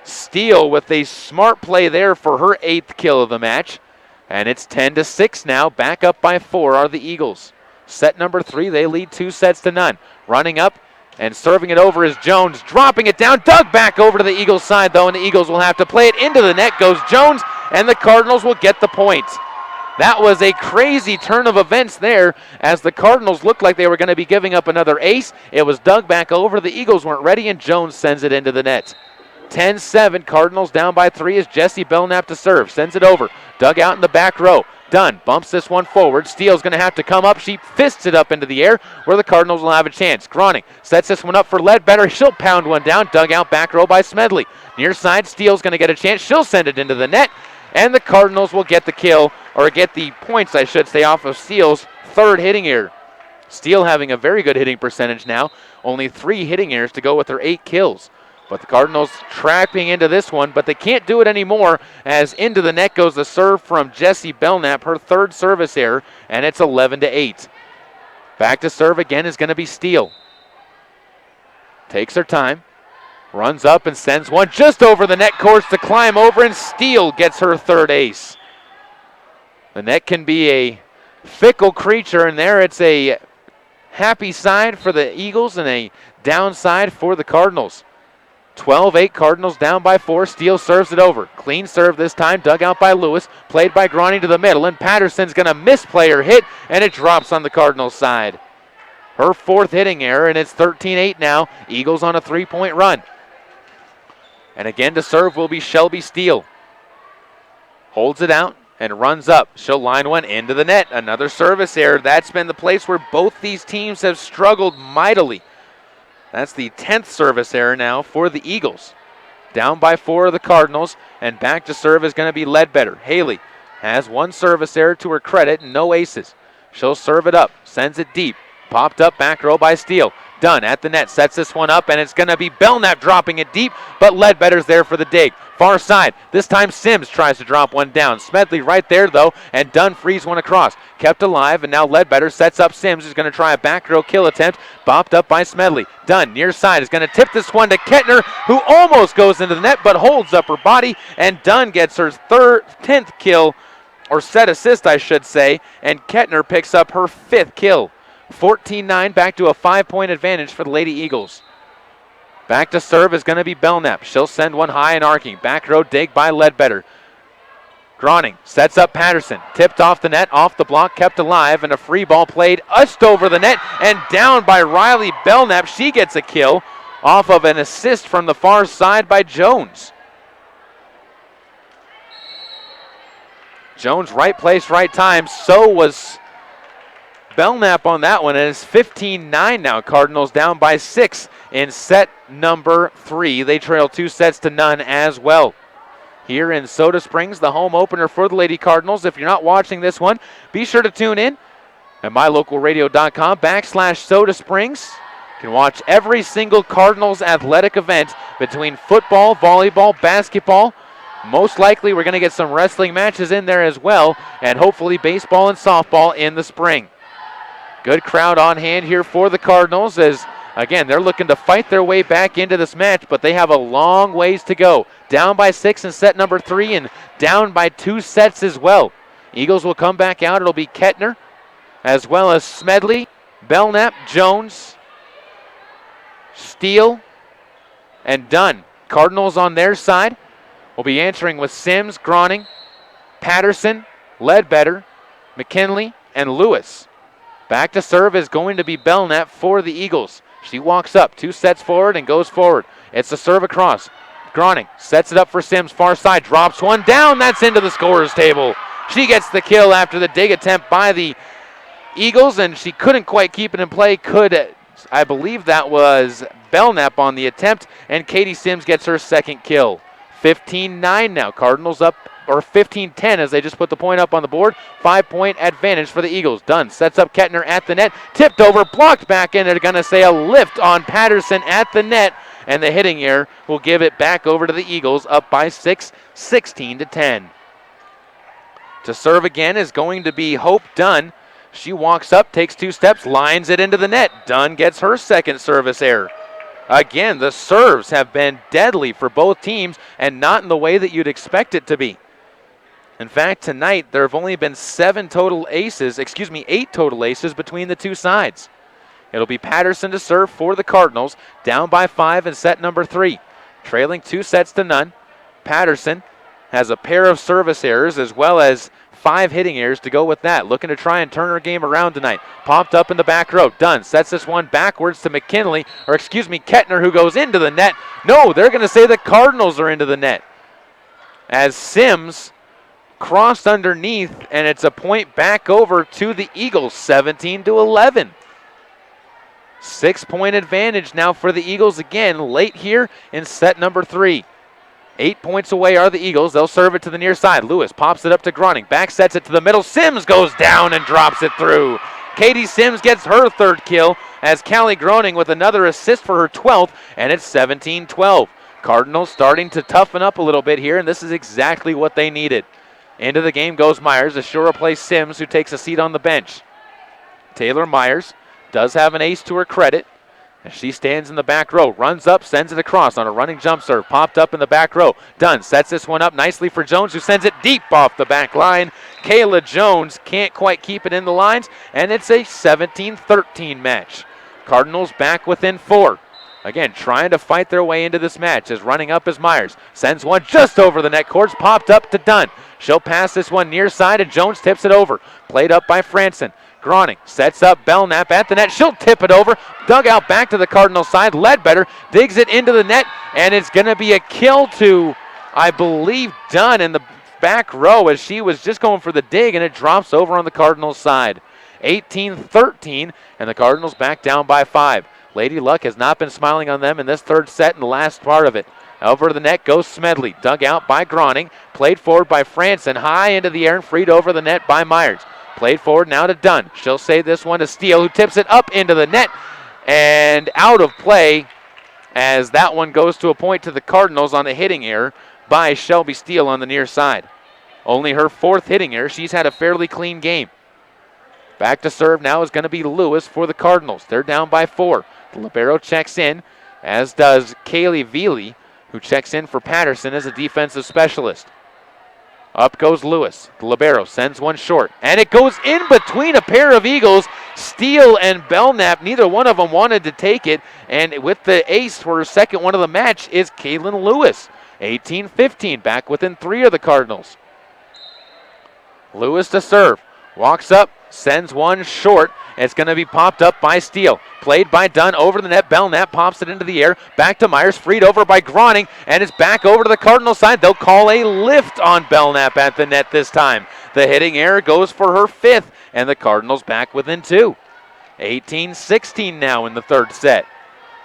Steele with a smart play there for her 8th kill of the match. And it's 10-6 now. Back up by 4 are the Eagles. Set number 3, they lead 2-0. Running up and serving it over is Jones. Dropping it down. Dug back over to the Eagles side, though, and the Eagles will have to play it into the net. Goes Jones, and the Cardinals will get the point. That was a crazy turn of events there as the Cardinals looked like they were going to be giving up another ace. It was dug back over. The Eagles weren't ready, and Jones sends it into the net. 10-7, Cardinals down by 3 as Jessie Belknap to serve. Sends it over. Dug out in the back row. Dunn bumps this one forward. Steele's going to have to come up. She fists it up into the air where the Cardinals will have a chance. Groning sets this one up for Ledbetter. She'll pound one down. Dug out back row by Smedley. Near side, Steele's going to get a chance. She'll send it into the net. And the Cardinals will get the kill, or get the points, I should say, off of Steele's 3rd hitting error. Steele having a very good hitting percentage now. Only 3 hitting errors to go with her 8 kills. But the Cardinals trapping into this one, but they can't do it anymore as into the net goes the serve from Jessie Belknap, her 3rd service error, and it's 11-8. Back to serve again is going to be Steele. Takes her time. Runs up and sends one just over the net course to climb over, and Steele gets her third ace. The net can be a fickle creature, and there it's a happy side for the Eagles and a downside for the Cardinals. 12-8, Cardinals down by 4. Steele serves it over. Clean serve this time, dug out by Lewis, played by Groney to the middle, and Patterson's going to misplay her hit, and it drops on the Cardinals side. Her fourth hitting error, and it's 13-8 now. Eagles on a 3-point run. And again to serve will be Shelby Steele. Holds it out and runs up. She'll line one into the net. Another service error. That's been the place where both these teams have struggled mightily. That's the 10th service error now for the Eagles. Down by 4 of the Cardinals, and back to serve is going to be Ledbetter. Haley has one service error to her credit and no aces. She'll serve it up, sends it deep. Popped up back row by Steele. Dunn at the net, sets this one up, and it's going to be Belknap dropping it deep, but Ledbetter's there for the dig. Far side, this time Sims tries to drop one down. Smedley right there, though, and Dunn frees one across. Kept alive, and now Ledbetter sets up Sims, who's going to try a back row kill attempt, bopped up by Smedley. Dunn, near side, is going to tip this one to Kettner, who almost goes into the net, but holds up her body, and Dunn gets her 10th kill, or set assist, I should say, and Kettner picks up her 5th kill. 14-9, back to a 5-point advantage for the Lady Eagles. Back to serve is going to be Belknap. She'll send one high and arcing. Back row dig by Ledbetter. Groning sets up Patterson. Tipped off the net, off the block, kept alive, and a free ball played, ushed over the net, and down by Riley Belknap. She gets a kill off of an assist from the far side by Jones. Jones, right place, right time. So was Belknap on that one, and it's 15-9 now. Cardinals down by 6 in set number 3. They trail 2 sets to none as well. Here in Soda Springs, the home opener for the Lady Cardinals. If you're not watching this one, be sure to tune in at mylocalradio.com/Soda Springs. You can watch every single Cardinals athletic event between football, volleyball, basketball. Most likely we're going to get some wrestling matches in there as well, and hopefully baseball and softball in the spring. Good crowd on hand here for the Cardinals as, again, they're looking to fight their way back into this match, but they have a long ways to go. Down by 6 in set number 3 and down by 2 sets as well. Eagles will come back out. It'll be Kettner as well as Smedley, Belknap, Jones, Steele, and Dunn. Cardinals on their side will be answering with Sims, Groning, Patterson, Ledbetter, McKinley, and Lewis. Back to serve is going to be Belknap for the Eagles. She walks up 2 sets forward and goes forward. It's a serve across. Groning sets it up for Sims, far side, drops one down. That's into the scorer's table. She gets the kill after the dig attempt by the Eagles, and she couldn't quite keep it in play. I believe that was Belknap on the attempt, and Katie Sims gets her 2nd kill. 15-9 now. Cardinals up, or 15-10 as they just put the point up on the board. 5-point advantage for the Eagles. Dunn sets up Kettner at the net. Tipped over, blocked back in. They're going to say a lift on Patterson at the net, and the hitting error will give it back over to the Eagles, up by 6, 16-10. To serve again is going to be Hope Dunn. She walks up, takes 2 steps, lines it into the net. Dunn gets her 2nd service error. Again, the serves have been deadly for both teams and not in the way that you'd expect it to be. In fact, tonight there have only been 8 total aces between the 2 sides. It'll be Patterson to serve for the Cardinals, down by 5 in set number 3. Trailing 2 sets to none. Patterson has a pair of service errors as well as 5 hitting errors to go with that. Looking to try and turn her game around tonight. Popped up in the back row. Dunn sets this one backwards to Kettner, who goes into the net. No, they're going to say the Cardinals are into the net. As Sims crossed underneath, and it's a point back over to the Eagles, 17-11. 6-point advantage now for the Eagles again, late here in set number 3. 8 points away are the Eagles. They'll serve it to the near side. Lewis pops it up to Groning. Back sets it to the middle. Sims goes down and drops it through. Katie Sims gets her 3rd kill as Callie Groning with another assist for her 12th, and it's 17-12. Cardinals starting to toughen up a little bit here, and this is exactly what they needed. Into the game goes Myers, as she'll replace Sims, who takes a seat on the bench. Taylor Myers does have an ace to her credit. As she stands in the back row, runs up, sends it across on a running jump serve, popped up in the back row. Dunn sets this one up nicely for Jones, who sends it deep off the back line. Kayla Jones can't quite keep it in the lines, and it's a 17-13 match. Cardinals back within 4. Again, trying to fight their way into this match. As running up is Myers. Sends one just over the net courts, popped up to Dunn. She'll pass this one near side, and Jones tips it over. Played up by Franson. Groning sets up Belknap at the net. She'll tip it over. Dug out back to the Cardinal side. Ledbetter digs it into the net, and it's going to be a kill to, I believe, Dunn in the back row as she was just going for the dig, and it drops over on the Cardinals side. 18-13, and the Cardinals back down by 5. Lady Luck has not been smiling on them in this third set and the last part of it. Over to the net goes Smedley. Dug out by Groning. Played forward by Franson. High into the air and freed over the net by Myers. Played forward now to Dunn. She'll save this one to Steele, who tips it up into the net and out of play as that one goes to a point to the Cardinals on the hitting error by Shelby Steele on the near side. Only her 4th hitting error. She's had a fairly clean game. Back to serve now is going to be Lewis for the Cardinals. They're down by 4. The libero checks in, as does Kaylee Veely, who checks in for Patterson as a defensive specialist. Up goes Lewis. The libero sends one short, and it goes in between a pair of Eagles. Steele and Belknap, neither one of them wanted to take it, and with the ace for her second one of the match is Kaylin Lewis. 18-15, back within 3 of the Cardinals. Lewis to serve. Walks up, sends one short. It's going to be popped up by Steele. Played by Dunn over the net. Belknap pops it into the air. Back to Myers, freed over by Groning, and it's back over to the Cardinal side. They'll call a lift on Belknap at the net this time. The hitting error goes for her 5th, and the Cardinals back within 2. 18-16 now in the third set.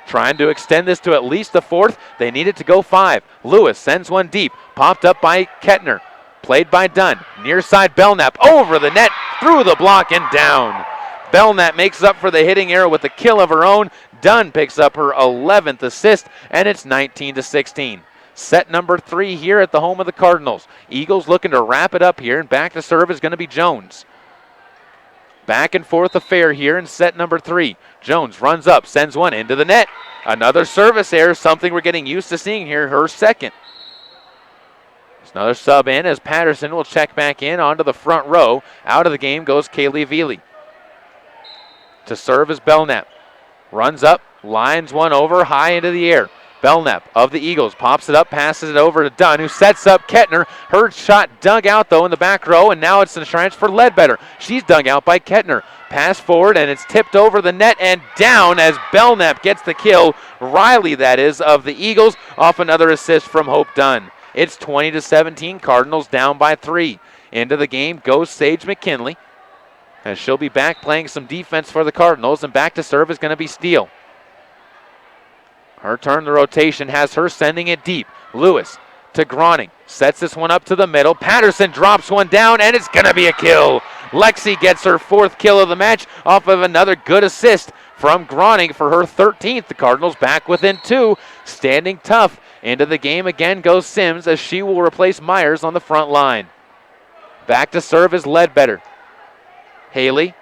Trying to extend this to at least the 4th. They need it to go 5. Lewis sends one deep. Popped up by Kettner. Played by Dunn. Near side Belknap over the net, through the block and down. Belknap makes up for the hitting error with a kill of her own. Dunn picks up her 11th assist, and it's 19-16. Set number 3 here at the home of the Cardinals. Eagles looking to wrap it up here, and back to serve is going to be Jones. Back and forth affair here in set number 3. Jones runs up, sends one into the net. Another service error, something we're getting used to seeing here, her second. There's another sub in as Patterson will check back in onto the front row. Out of the game goes Kaylee Veely. To serve is Belknap. Runs up, lines one over, high into the air. Belknap of the Eagles pops it up, passes it over to Dunn, who sets up Kettner. Her shot dug out, though, in the back row, and now it's in the trench for Ledbetter. She's dug out by Kettner. Pass forward, and it's tipped over the net and down as Belknap gets the kill. Riley, that is, of the Eagles, off another assist from Hope Dunn. It's 20-17, Cardinals down by 3. Into the game goes Sage McKinley, as she'll be back playing some defense for the Cardinals, and back to serve is going to be Steele. Her turn, the rotation has her sending it deep. Lewis to Groning, sets this one up to the middle. Patterson drops one down, and it's going to be a kill. Lexi gets her 4th kill of the match off of another good assist from Groning for her 13th. The Cardinals back within 2, standing tough. Into the game again goes Sims, as she will replace Myers on the front line. Back to serve is Ledbetter. Haley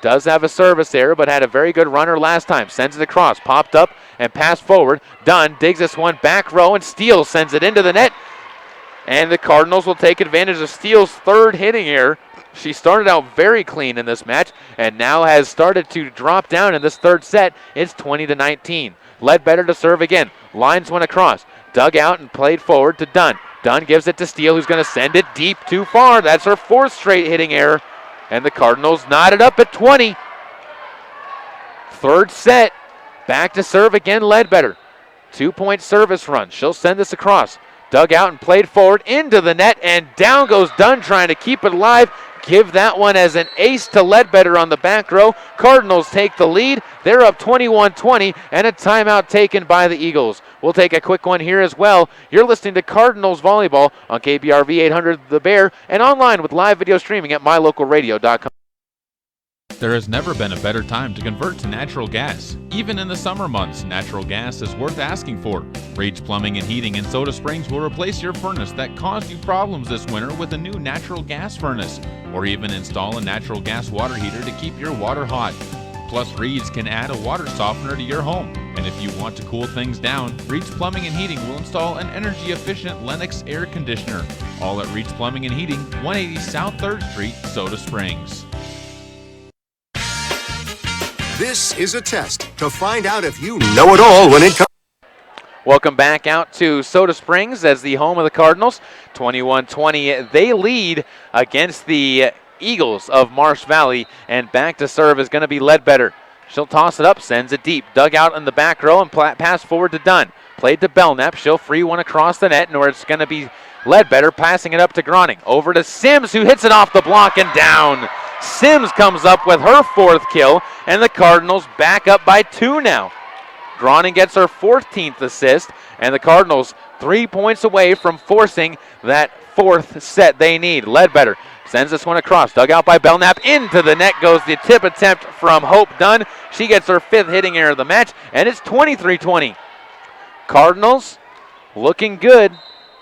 does have a service error, but had a very good runner last time. Sends it across, popped up and passed forward. Dunn digs this one back row, and Steele sends it into the net. And the Cardinals will take advantage of Steele's 3rd hitting error. She started out very clean in this match and now has started to drop down in this third set. It's 20-19. Ledbetter to serve again. Lines one across. Dug out and played forward to Dunn. Dunn gives it to Steele, who's going to send it deep too far. That's her 4th straight hitting error. And the Cardinals knotted up at 20. Third set. Back to serve again, Ledbetter. 2-point service run. She'll send this across. Dug out and played forward into the net, and down goes Dunn trying to keep it alive. Give that one as an ace to Ledbetter on the back row. Cardinals take the lead. They're up 21-20, and a timeout taken by the Eagles. We'll take a quick one here as well. You're listening to Cardinals Volleyball on KBRV 800 The Bear and online with live video streaming at mylocalradio.com. There has never been a better time to convert to natural gas. Even in the summer months, natural gas is worth asking for. Rage Plumbing and Heating in Soda Springs will replace your furnace that caused you problems this winter with a new natural gas furnace, or even install a natural gas water heater to keep your water hot. Plus, Reed's can add a water softener to your home. And if you want to cool things down, Reed's Plumbing and Heating will install an energy-efficient Lennox air conditioner. All at Reed's Plumbing and Heating, 180 South 3rd Street, Soda Springs. This is a test to find out if you know it all when it comes. Welcome back out to Soda Springs as the home of the Cardinals. 21-20, they lead against the Eagles of Marsh Valley, and back to serve is going to be Ledbetter. She'll toss it up, sends it deep, dug out in the back row, and pass forward to Dunn. Played to Belknap, she'll free one across the net, and where it's going to be Ledbetter passing it up to Groning. Over to Sims, who hits it off the block and down. Sims comes up with her 4th kill, and the Cardinals back up by 2 now. Groning gets her 14th assist, and the Cardinals 3 points away from forcing that 4th set they need. Ledbetter sends this one across, dug out by Belknap. Into the net goes the tip attempt from Hope Dunn. She gets her 5th hitting error of the match, and it's 23-20. Cardinals looking good,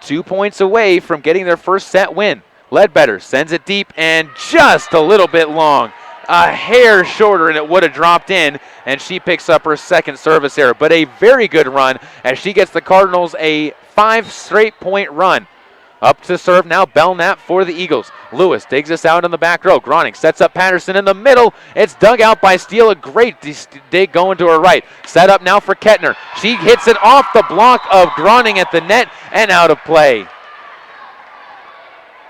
2 points away from getting their first set win. Ledbetter sends it deep and just a little bit long. A hair shorter and it would have dropped in, and she picks up her 2nd service error. But a very good run as she gets the Cardinals a 5 straight point run. Up to serve now Belknap for the Eagles. Lewis digs this out in the back row. Groning sets up Patterson in the middle. It's dug out by Steele. A great dig going to her right. Set up now for Kettner. She hits it off the block of Groning at the net and out of play.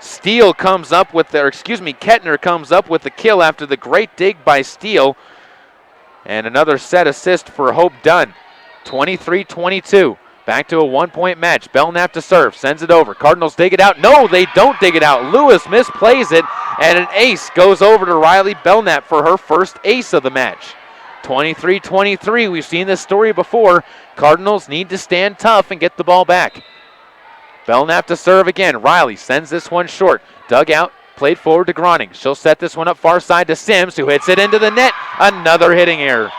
Kettner comes up with the kill after the great dig by Steele. And another set assist for Hope Dunn. 23-22. Back to a 1-point match. Belknap to serve. Sends it over. Cardinals dig it out. No, they don't dig it out. Lewis misplays it. And an ace goes over to Riley Belknap for her 1st ace of the match. 23-23. We've seen this story before. Cardinals need to stand tough and get the ball back. Belknap to serve again. Riley sends this one short. Dug out. Played forward to Groning. She'll set this one up far side to Sims, who hits it into the net. Another hitting error.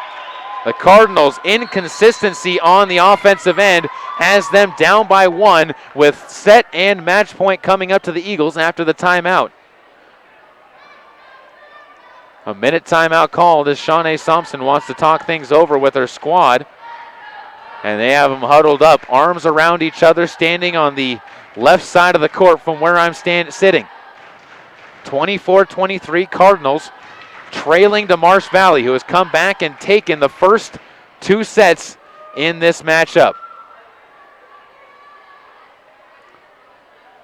The Cardinals' inconsistency on the offensive end has them down by 1 with set and match point coming up to the Eagles after the timeout. A minute timeout called as Shawnee Thompson wants to talk things over with her squad. And they have them huddled up, arms around each other, standing on the left side of the court from where I'm sitting. 24-23 Cardinals trailing to Marsh Valley, who has come back and taken the first 2 sets in this matchup.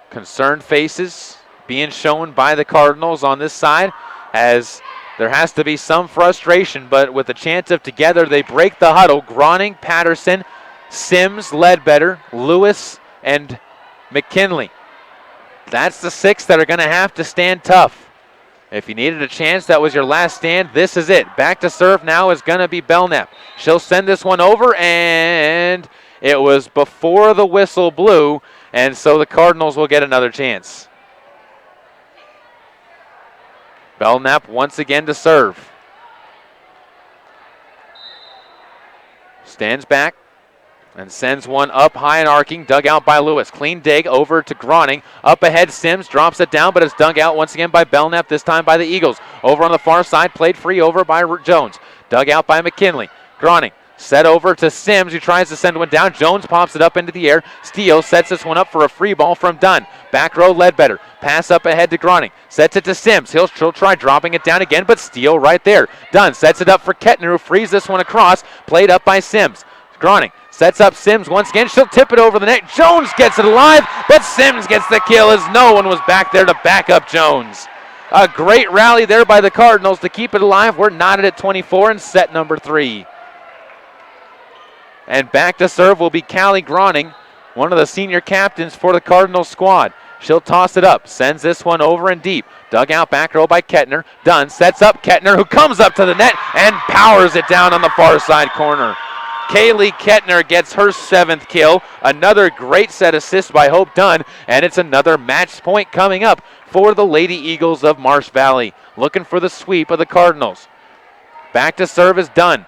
Concerned faces being shown by the Cardinals on this side as there has to be some frustration, but with a chance of together, they break the huddle. Groning, Patterson, Sims, Ledbetter, Lewis, and McKinley. That's the 6 that are going to have to stand tough. If you needed a chance, that was your last stand. This is it. Back to serve now is going to be Belknap. She'll send this one over, and it was before the whistle blew, and so the Cardinals will get another chance. Belknap once again to serve. Stands back and sends one up high and arcing, dug out by Lewis. Clean dig over to Groning. Up ahead, Sims drops it down, but it's dug out once again by Belknap, this time by the Eagles. Over on the far side, played free over by Jones. Dug out by McKinley. Groning set over to Sims, who tries to send one down. Jones pops it up into the air. Steele sets this one up for a free ball from Dunn. Back row, Ledbetter. Pass up ahead to Groning. Sets it to Sims. She'll try dropping it down again, but Steele right there. Dunn sets it up for Kettner, who frees this one across. Played up by Sims. Groning sets up Sims once again. She'll tip it over the net. Jones gets it alive, but Sims gets the kill as no one was back there to back up Jones. A great rally there by the Cardinals to keep it alive. We're knotted at 24 in set number 3. And back to serve will be Callie Groning, one of the senior captains for the Cardinals squad. She'll toss it up, sends this one over and deep. Dug out back row by Kettner. Dunn sets up Kettner, who comes up to the net and powers it down on the far side corner. Kaylee Kettner gets her 7th kill. Another great set assist by Hope Dunn, and it's another match point coming up for the Lady Eagles of Marsh Valley, looking for the sweep of the Cardinals. Back to serve is Dunn.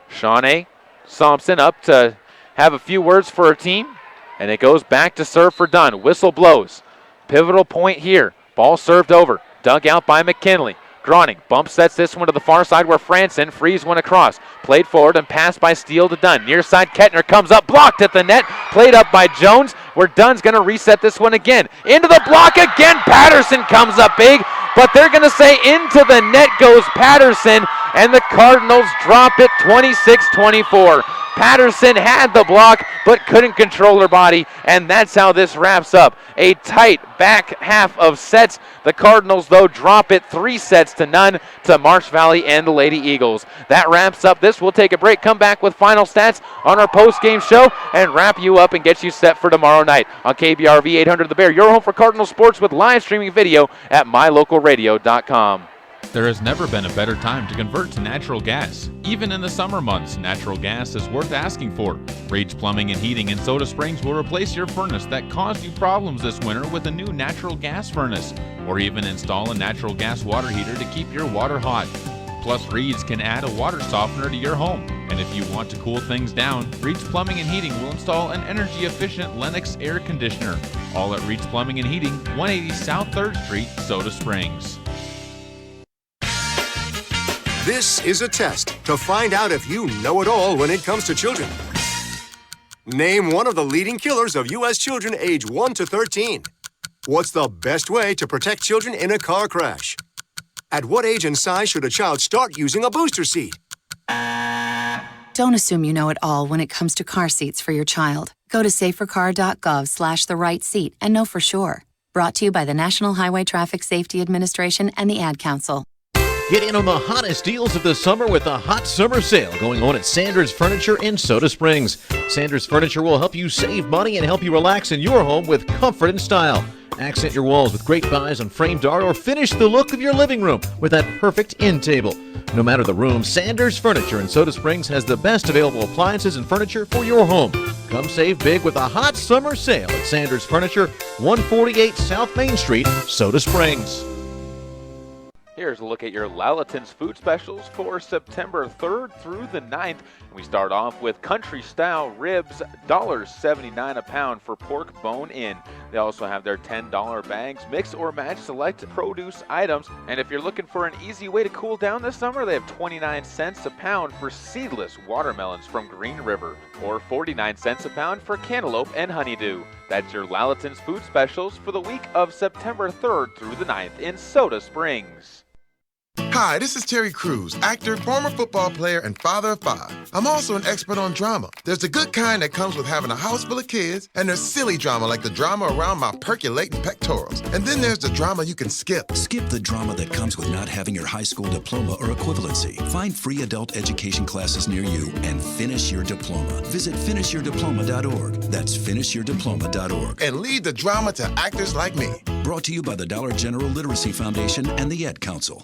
Shawnee Thompson up to have a few words for her team, and it goes back to serve for Dunn. Whistle blows. Pivotal point here. Ball served over. Dug out by McKinley. Groning bump sets this one to the far side where Franson frees one across. Played forward and passed by Steele to Dunn. Near side, Kettner comes up, blocked at the net. Played up by Jones, where Dunn's going to reset this one again. Into the block again. Patterson comes up big, but they're going to say into the net goes Patterson, and the Cardinals drop it 26-24. Patterson had the block, but couldn't control her body, and that's how this wraps up. A tight back half of sets. The Cardinals, though, drop it 3-0 to Marsh Valley and the Lady Eagles. That wraps up this. We'll take a break, come back with final stats on our post-game show, and wrap you up and get you set for tomorrow night on KBRV 800 The Bear, your home for Cardinal sports with live streaming video at mylocalradio.com. There has never been a better time to convert to natural gas. Even in the summer months, natural gas is worth asking for. Rage Plumbing and Heating in Soda Springs will replace your furnace that caused you problems this winter with a new natural gas furnace, or even install a natural gas water heater to keep your water hot. Plus, Reed's can add a water softener to your home. And if you want to cool things down, Reed's Plumbing and Heating will install an energy-efficient Lennox air conditioner. All at Reed's Plumbing and Heating, 180 South 3rd Street, Soda Springs. This is a test to find out if you know it all when it comes to children. Name one of the leading killers of U.S. children age 1 to 13. What's the best way to protect children in a car crash? At what age and size should a child start using a booster seat? Don't assume you know it all when it comes to car seats for your child. Go to safercar.gov/the-right-seat and know for sure. Brought to you by the National Highway Traffic Safety Administration and the Ad Council. Get in on the hottest deals of the summer with a hot summer sale going on at Sanders Furniture in Soda Springs. Sanders Furniture will help you save money and help you relax in your home with comfort and style. Accent your walls with great buys on framed art or finish the look of your living room with that perfect end table. No matter the room, Sanders Furniture in Soda Springs has the best available appliances and furniture for your home. Come save big with a hot summer sale at Sanders Furniture, 148 South Main Street, Soda Springs. Here's a look at your Lalaton's food specials for September 3rd through the 9th. We start off with country style ribs, $1.79 a pound for pork bone-in. They also have their $10 bags, mix or match select produce items. And if you're looking for an easy way to cool down this summer, they have 29 cents a pound for seedless watermelons from Green River, or 49 cents a pound for cantaloupe and honeydew. That's your Lalaton's food specials for the week of September 3rd through the 9th in Soda Springs. Hi, this is Terry Crews, actor, former football player, and father of 5. I'm also an expert on drama. There's the good kind that comes with having a house full of kids, and there's silly drama like the drama around my percolating pectorals. And then there's the drama you can skip. Skip the drama that comes with not having your high school diploma or equivalency. Find free adult education classes near you and finish your diploma. Visit finishyourdiploma.org. That's finishyourdiploma.org. And leave the drama to actors like me. Brought to you by the Dollar General Literacy Foundation and the Ad Council.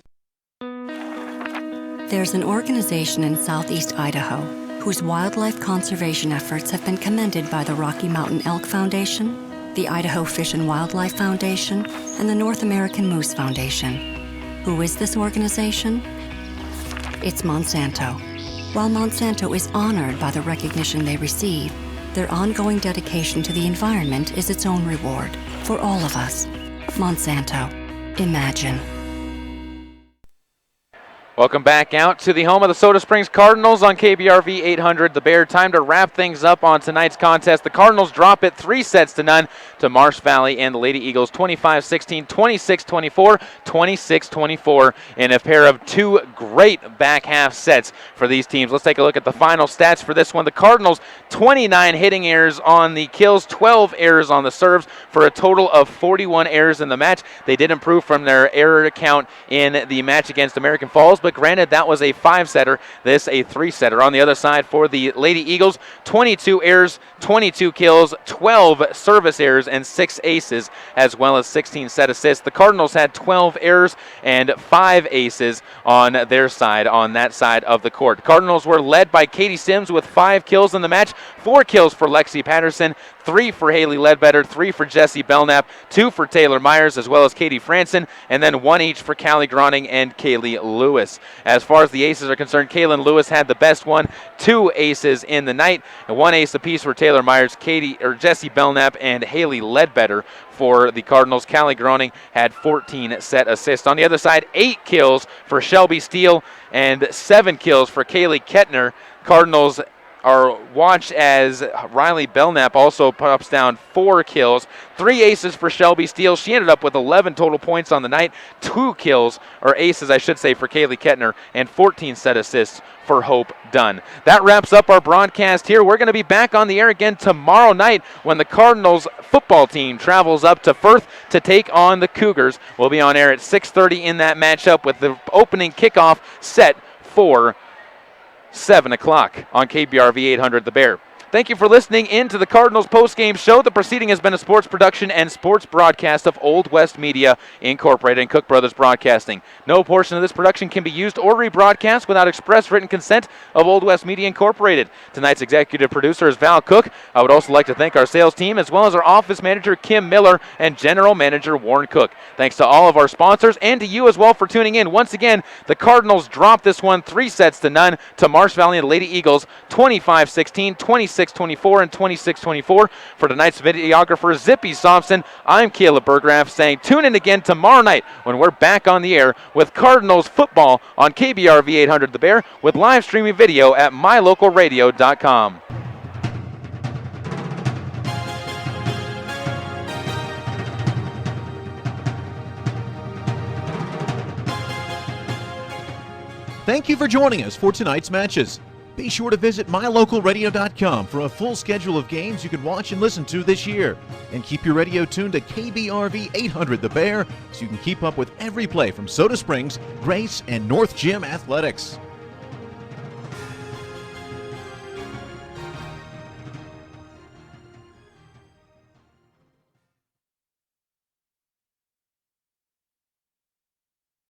There's an organization in southeast Idaho whose wildlife conservation efforts have been commended by the Rocky Mountain Elk Foundation, the Idaho Fish and Wildlife Foundation, and the North American Moose Foundation. Who is this organization? It's Monsanto. While Monsanto is honored by the recognition they receive, their ongoing dedication to the environment is its own reward for all of us. Monsanto. Imagine. Welcome back out to the home of the Soda Springs Cardinals on KBRV 800 The Bear. Time to wrap things up on tonight's contest. The Cardinals drop it 3-0 to Marsh Valley and the Lady Eagles, 25-16, 26-24, 26-24 in a pair of two great back half sets for these teams. Let's take a look at the final stats for this one. The Cardinals, 29 hitting errors on the kills, 12 errors on the serves for a total of 41 errors in the match. They did improve from their error count in the match against American Falls, but granted, that was a 5-setter, this a 3-setter. On the other side for the Lady Eagles, 22 errors, 22 kills, 12 service errors, and 6 aces, as well as 16 set assists. The Cardinals had 12 errors and 5 aces on their side, on that side of the court. The Cardinals were led by Katie Sims with 5 kills in the match, 4 kills for Lexi Patterson, 3 for Haley Ledbetter, 3 for Jessie Belknap, 2 for Taylor Myers, as well as Katie Franson, and then 1 each for Callie Groning and Kaylee Lewis. assists. As far as the aces are concerned, Kaylin Lewis had the best one, 2 aces in the night, and 1 ace apiece for Taylor Myers, Jessie Belknap, and Haley Ledbetter for the Cardinals. Callie Groening had 14 set assists. On the other side, 8 kills for Shelby Steele and 7 kills for Kaylee Kettner. Cardinals are watched as Riley Belknap also pops down 4 kills. 3 aces for Shelby Steele. She ended up with 11 total points on the night. 2 kills, or aces I should say, for Kaylee Kettner, and 14 set assists for Hope Dunn. That wraps up our broadcast here. We're going to be back on the air again tomorrow night when the Cardinals football team travels up to Firth to take on the Cougars. We'll be on air at 6:30 in that matchup with the opening kickoff set for 7 o'clock on KBRV 800 The Bear. Thank you for listening in to the Cardinals postgame show. The proceeding has been a sports production and sports broadcast of Old West Media Incorporated and Cook Brothers Broadcasting. No portion of this production can be used or rebroadcast without express written consent of Old West Media Incorporated. Tonight's executive producer is Val Cook. I would also like to thank our sales team as well as our office manager Kim Miller and general manager Warren Cook. Thanks to all of our sponsors and to you as well for tuning in. Once again, the Cardinals dropped this one 3-0 to Marsh Valley and Lady Eagles, 25-16, 26-24, and 26-24. For tonight's videographer, Zippy Thompson, I'm Caleb Berggraf saying tune in again tomorrow night when we're back on the air with Cardinals football on KBRV 800 The Bear with live streaming video at mylocalradio.com. Thank you for joining us for tonight's matches. Be sure to visit mylocalradio.com for a full schedule of games you can watch and listen to this year. And keep your radio tuned to KBRV 800 The Bear so you can keep up with every play from Soda Springs, Grace, and North Gym athletics.